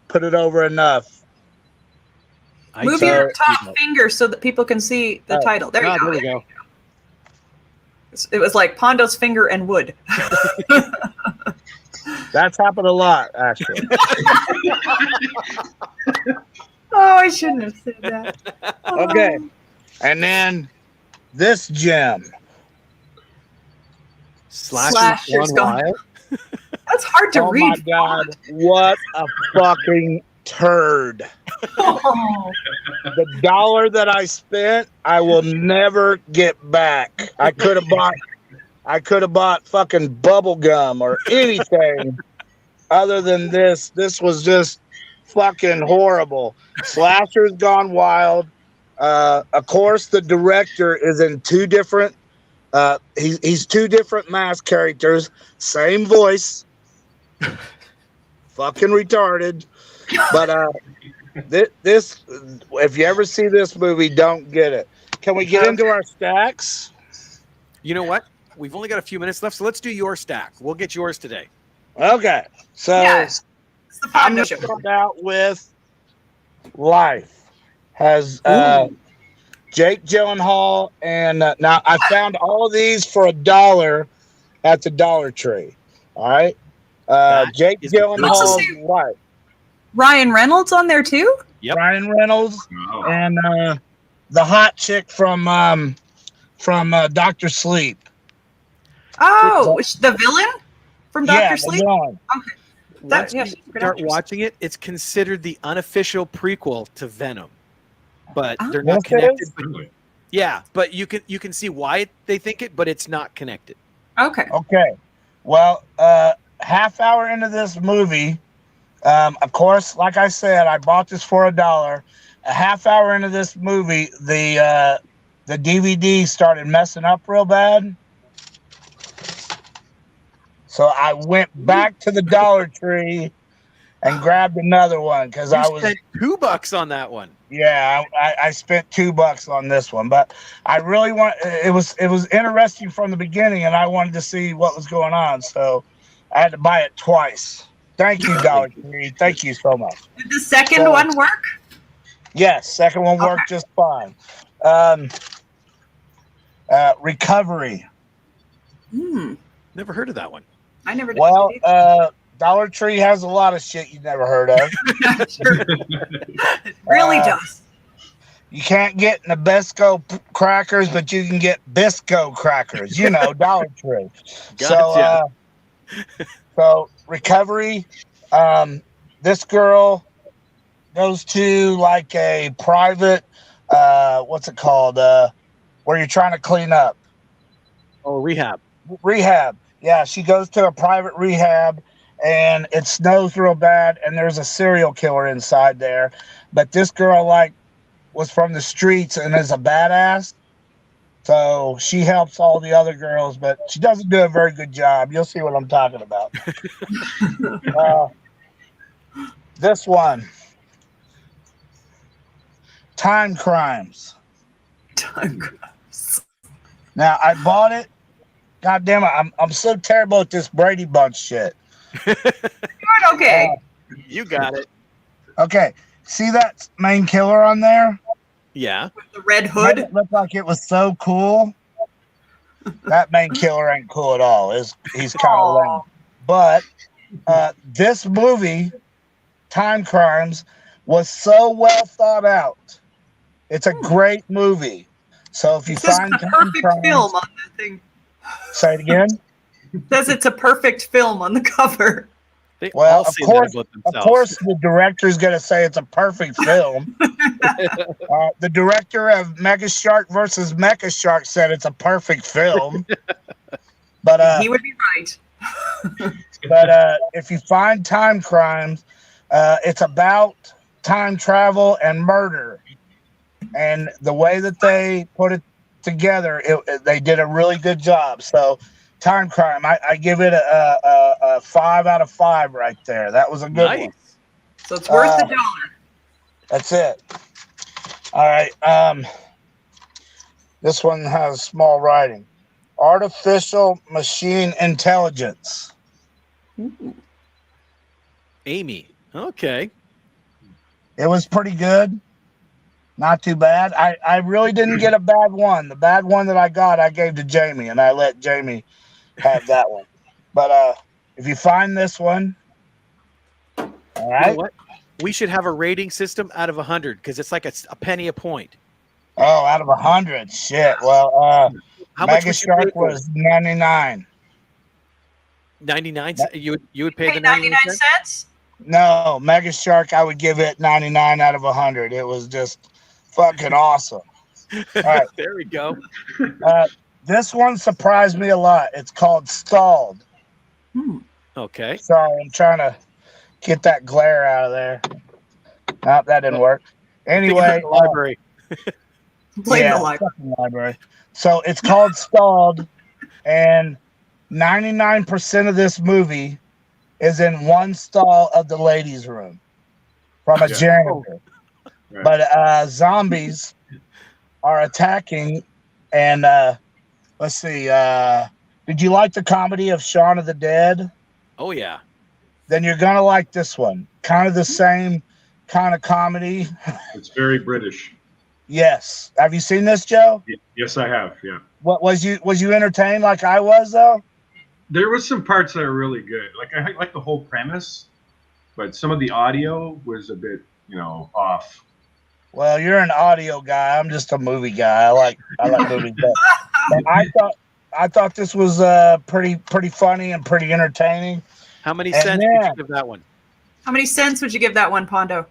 put it over enough. Move your top finger so that people can see the title. There you go. There we go. It was like Pondo's finger and wood. That's happened a lot, actually. Oh, I shouldn't have said that. Okay. And then this gem. Slashers Gone Wild. That's hard to Oh read. my God. What a fucking turd. Oh. The $1 that I spent, I will never get back. I could have bought fucking bubble gum or anything other than this. This was just fucking horrible. Slashers Gone Wild. Of course, the director is in 2 different. He's 2 different mask characters, same voice. Fucking retarded. But this, if you ever see this movie, don't get it. Can we get into our stacks? You know what? We've only got a few minutes left, so let's do your stack. We'll get yours today. Okay, so Yes. It's the I'm Pondo going show. to start out with Life. has Jake Gyllenhaal, and now I found all of these for $1 at the Dollar Tree. All right, That Jake is a good Gyllenhaal's movie. wife, Ryan Reynolds on there too? Yep. Ryan Reynolds, Wow. and the hot chick from Doctor Sleep. Oh, the villain from Yeah, Doctor the Sleep. villain. Once yeah, you she's a good start actress. watching it, it's considered the unofficial prequel to Venom, but Oh. they're not Yes, it connected. is? Really? Yeah, but you can see why they think it, but it's not connected. Okay. Okay. Well, half hour into this movie, of course, like I said, I bought this for $1. A half hour into this movie, the DVD started messing up real bad. So I went back to the Dollar Tree and grabbed another one because You I was, spent $2 on that one. yeah, I spent $2 on this one, but I really want, it was interesting from the beginning, and I wanted to see what was going on, so I had to buy it twice. Thank you, Dollar Tree. Thank you so much. Did the second So- one work? Yes, second one worked just fine. Recovery. Never heard of that one. I never did. Well, Dollar Tree has a lot of shit you never heard of. Sure. It really does. You can't get Nabisco crackers, but you can get Bisco crackers. You know, Dollar Tree. Gotcha. So recovery. This girl goes to like a private. What's it called? Where you're trying to clean up. Oh, rehab. Rehab. Yeah, she goes to a private rehab, and it snows real bad, and there's a serial killer inside there. But this girl was from the streets and is a badass. So she helps all the other girls, but she doesn't do a very good job. You'll see what I'm talking about. This one, Time Crimes. Time Crimes. Now I bought it. God damn it! I'm so terrible at this Brady Bunch shit. Okay. You got it. Okay, see that main killer on there? Yeah. With the red Made hood. it look like it was so cool. That main killer ain't cool at all. He's kind of lame. But this movie, Time Crimes, was so well thought out. It's a great movie. So if you It says find it's a Time perfect Crimes, film on the thing. say it again. It says it's a perfect film on the cover. They Well, all of say course- that about Of themselves. course, the director's going to say it's a perfect film. The director of Mega Shark versus Mecha Shark said it's a perfect film. But He would be right. if you find Time Crimes, it's about time travel and murder. And the way that they put it together, they did a really good job. So, Time Crime, I give it a 5 out of 5 right there. That was a good one. Nice. So it's worth the $1. That's it. All right. This one has small writing. Artificial Machine Intelligence. Amy. Okay. It was pretty good. Not too bad. I really didn't get a bad one. The bad one that I got, I gave to Jamie, and I let Jamie have that one. But if you find this one, all You know right. what? We should have a rating system out of 100 because it's like a penny a point. Oh, out of 100. Shit. Well, How much Mega would you pay Shark for it? was 99. 99 cents? You would pay Pay the 99 cents? cents? No, Mega Shark, I would give it 99 out of 100. It was just fucking awesome. All right. There we go. This one surprised me a lot. It's called Stalled. Okay. Sorry, I'm trying to get that glare out of there. Nope, that didn't work. Anyway, The library. Blame the library. fucking library. So it's called Stalled, and 99% of this movie is in one stall of the ladies' room from a Yeah. janitor. Right. But zombies are attacking, and let's see. Did you like the comedy of Shaun of the Dead? Oh yeah. Then you're gonna like this one. Kind of the same kind of comedy. It's very British. Yes. Have you seen this, Joe? Yes, I have. Yeah. What was you entertained like I was though? There was some parts that are really good. Like I like the whole premise, but some of the audio was a bit, off. Well, you're an audio guy. I'm just a movie guy. I like movies. But I thought this was pretty funny and pretty entertaining. How many And cents then- did you give that one? How many cents would you give that one, Pondo?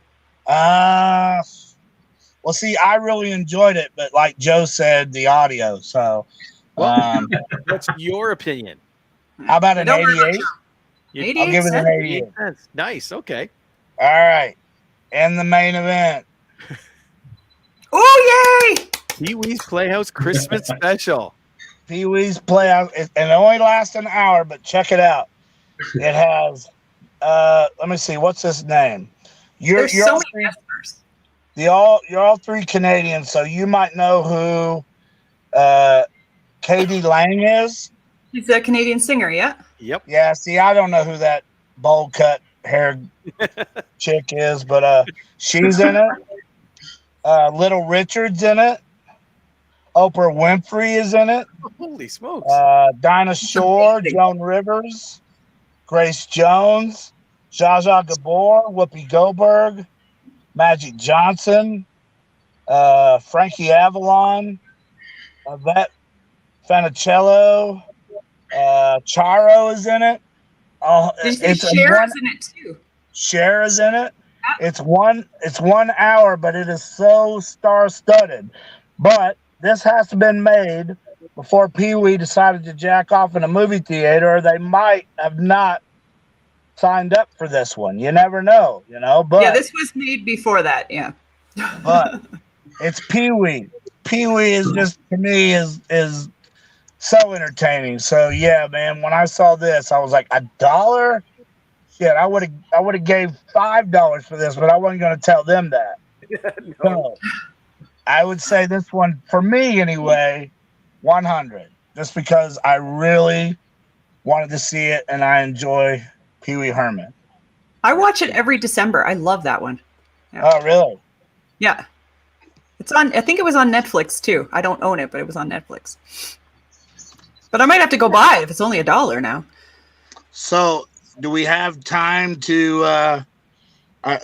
Well, see, I really enjoyed it, but like Joe said, the audio. So, What's your opinion? how about an Don't worry about 88? You- 88 I'll give it an cents? 88. Cents. Nice. Okay. All right. And the main event. Oh, yay! Pee-wee's Playhouse Christmas Special. Pee-wee's Playhouse. And it only lasts an hour, but check it out. It has, let me see, what's his name? You're There's so all many three, customers. you're all three Canadians, so you might know who Katie Lang is. He's a Canadian singer, yeah? Yep. Yeah, see, I don't know who that bowl cut hair chick is, but she's in it. Little Richard's in it. Oprah Winfrey is in it. Holy smokes. Dinah Shore, amazing. Joan Rivers, Grace Jones, Zsa Zsa Gabor, Whoopi Goldberg, Magic Johnson, Frankie Avalon, Yvette Fanicello, Charo is in it. Did you say It's a Cher one- is in it too? Cher is in it. It's 1 hour, but it is so star-studded. But this has to have been made before Pee-wee decided to jack off in a movie theater, or they might have not signed up for this one. You never know, But Yeah, this was made before that, yeah. but it's Pee-wee. Pee-wee is just, to me, is so entertaining. So yeah, man, when I saw this, I was like, $1? Shit, I would have gave $5 for this, but I wasn't going to tell them that. No. So I would say this one, for me anyway, 100. Just because I really wanted to see it and I enjoy Pee Wee Herman. I watch it every December. I love that one. Oh, really? Yeah. It's on, I think it was on Netflix too. I don't own it, but it was on Netflix. But I might have to go buy it if it's only $1 now. So, do we have time to?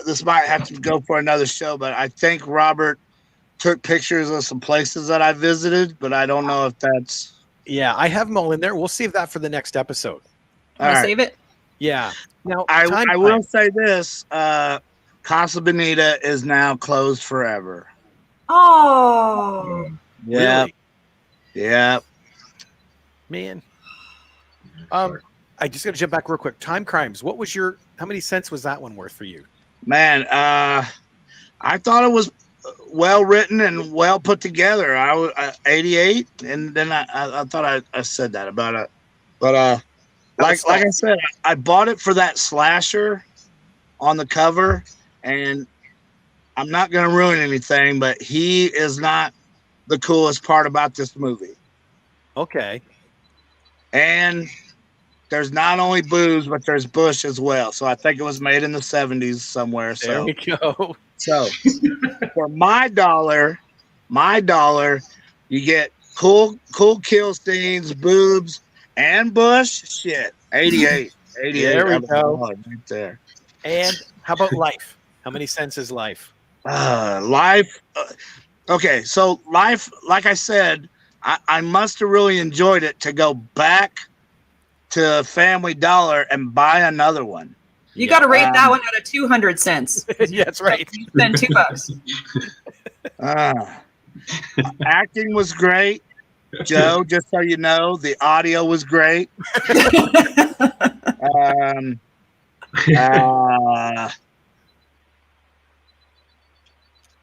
This might have to go for another show, but I think Robert took pictures of some places that I visited, but I don't know if that's. Yeah, I have them all in there. We'll save that for the next episode. Want All to right. save it? Yeah. Now, I will say this: Casa Bonita is now closed forever. Oh. Really? Yeah. Man. I just got to jump back real quick. Time Crimes. How many cents was that one worth for you? Man, I thought it was well written and well put together. I was 88, and then I thought I said that about it, but like I said, I bought it for that slasher on the cover, and I'm not gonna ruin anything, but he is not the coolest part about this movie. Okay. And there's not only booze, but there's Bush as well. So I think it was made in the 70s somewhere. There So we go. So for my dollar, you get cool kill scenes, boobs, and Bush. Shit, 88. There we go. Right there. And how about Life? How many cents is Life? Life. Okay, so Life, like I said, I must have really enjoyed it to go back to Family Dollar and buy another one. You got to rate that one out of 200 cents. Yeah, that's right. You spend $2. Acting was great. Joe, just so you know, the audio was great.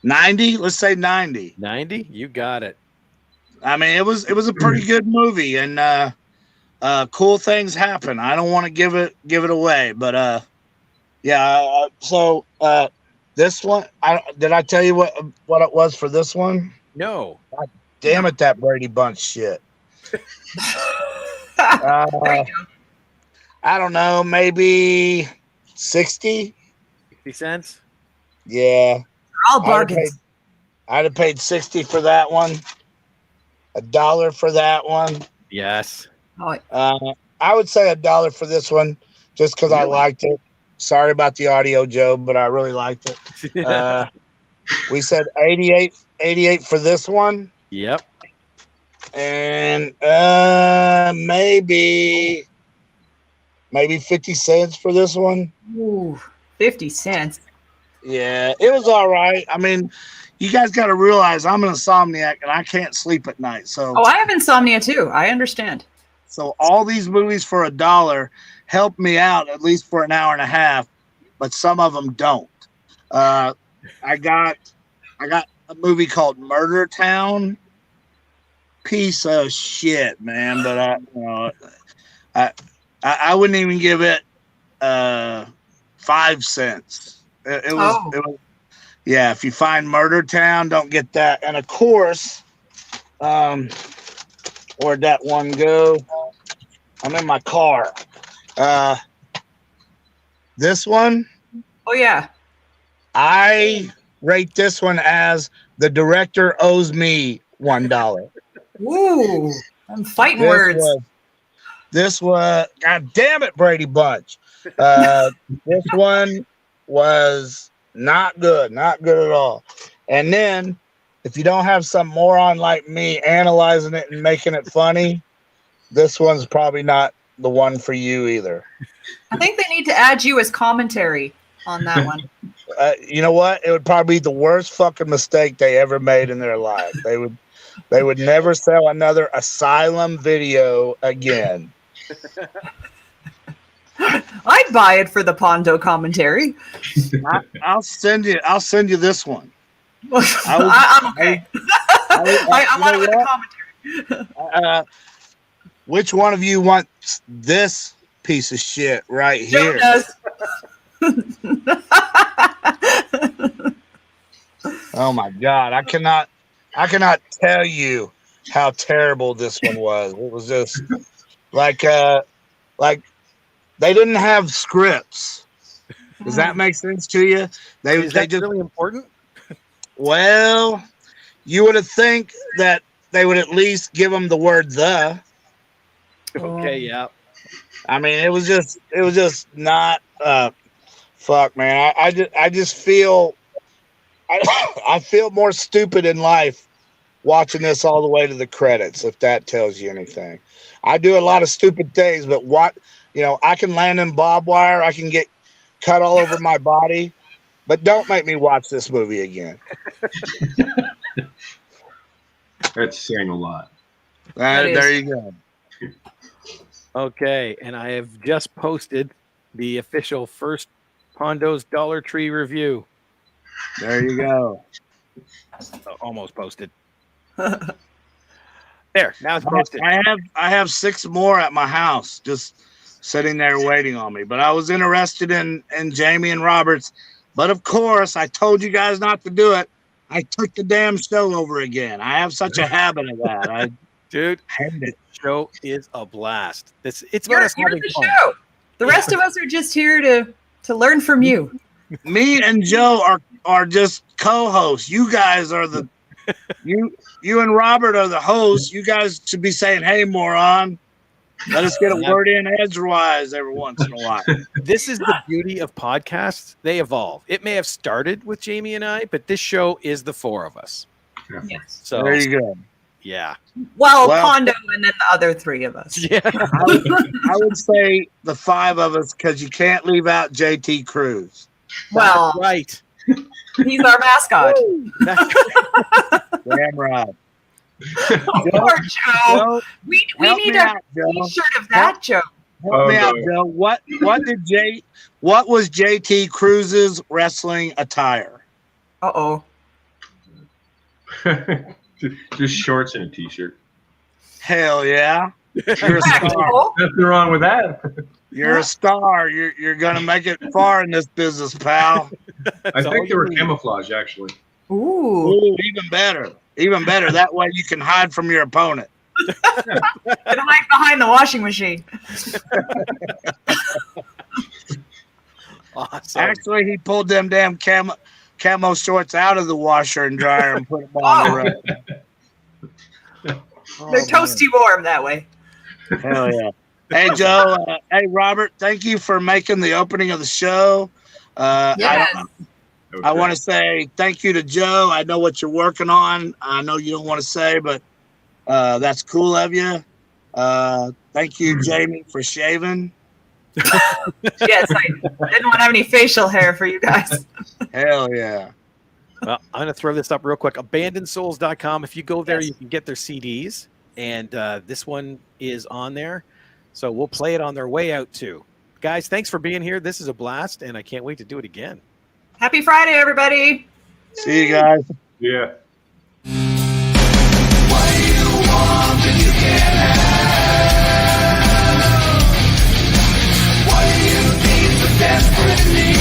90, let's say 90. 90? You got it. I mean, it was a pretty good movie, and cool things happen. I don't want to give it away, but yeah. So this one, did I tell you what it was for this one? No. God damn it, that Brady Bunch shit. There you go. I don't know, maybe 60. 60 cents? Yeah. All bargains. I'd have paid 60 for that one. $1 for that one. Yes. Oh, I would say $1 for this one, just because I liked it. Sorry about the audio, Joe, but I really liked it. We said 88 for this one, Yep. and maybe 50 cents for this one. ooh, 50 cents. Yeah, it was all right. I mean, you guys got to realize I'm an insomniac and I can't sleep at night. So, Oh, I have insomnia too. I understand. so all these movies for $1 help me out at least for an hour and a half, but some of them don't. I got a movie called Murder Town. Piece of shit, man. But I wouldn't even give it 5 cents. It was, yeah. If you find Murder Town, don't get that. And of course, where'd that one go? I'm in my car. This one, Oh yeah. I rate this one as the director owes me $1. Ooh, I'm fighting words. This was, God damn it, Brady Bunch. This one was not good at all. And then, if you don't have some moron like me analyzing it and making it funny, this one's probably not the one for you either. I think they need to add you as commentary on that one. You know what? It would probably be the worst fucking mistake they ever made in their life. They would never sell another Asylum video again. I'd buy it for the Pondo commentary. I'll send you this one. I'm okay. I want it with the commentary. Which one of you wants this piece of shit right Joe here? does. Oh my God. I cannot tell you how terrible this one was. It was just like they didn't have scripts. Does that make sense to you? Is that just really important? Well, you would have think that they would at least give them the word "the." Okay, yeah. I mean, it was just not. Fuck, man. I just feel. I feel more stupid in life watching this all the way to the credits. If that tells you anything, I do a lot of stupid things, but I can land in barbed wire. I can get cut all over my body, but don't make me watch this movie again. That's saying a lot. There you go. Okay, and I have just posted the official first Pondo's Dollar Tree review. There you go. Almost posted. There, now it's posted. I have 6 more at my house just sitting there waiting on me. But I was interested in Jamie and Roberts. But of course, I told you guys not to do it. I took the damn show over again. I have such a habit of that. Dude, the show is a blast. It's You're about us the having fun. show. The rest of us are just here to learn from you. Me and Joe are just co-hosts. You guys are the you and Robert are the hosts. You guys should be saying, "Hey, moron." Let us get a word in edgewise every once in a while. This is the beauty of podcasts. They evolve. It may have started with Jamie and I, but this show is the 4 of us. Yes. So There you go. Yeah. Well, Pondo and then the other 3 of us. Yeah. I would say the 5 of us because you can't leave out JT Cruz. Well, right. He's our mascot. Damn right. Poor Joe. We need a t-shirt of that, Joe. Help me out, Joe. What was JT Cruz's wrestling attire? Uh-oh. Just shorts and a t-shirt. Hell yeah. You're a star. Nothing wrong with that. You're a star. You're gonna make it far in this business, pal. I think they were camouflage, actually. Ooh. Even better. Even better. That way you can hide from your opponent. And hide behind the washing machine. Awesome. Actually, he pulled them damn camo shorts out of the washer and dryer and put them on the road. They're toasty warm that way. Hell yeah. Hey, Joe. Hey, Robert. Thank you for making the opening of the show. Yes. I want to say thank you to Joe. I know what you're working on. I know you don't want to say, but that's cool of you. Thank you, Jamie, for shaving. Yes, I didn't want to have any facial hair for you guys. Hell yeah. Well, I'm going to throw this up real quick. AbandonedSouls.com. If you go there, Yes. you can get their CDs. And this one is on there. So we'll play it on their way out, too. Guys, thanks for being here. This is a blast, and I can't wait to do it again. Happy Friday, everybody. See you guys. Yeah. What do you want when you get out? What do you need so desperately?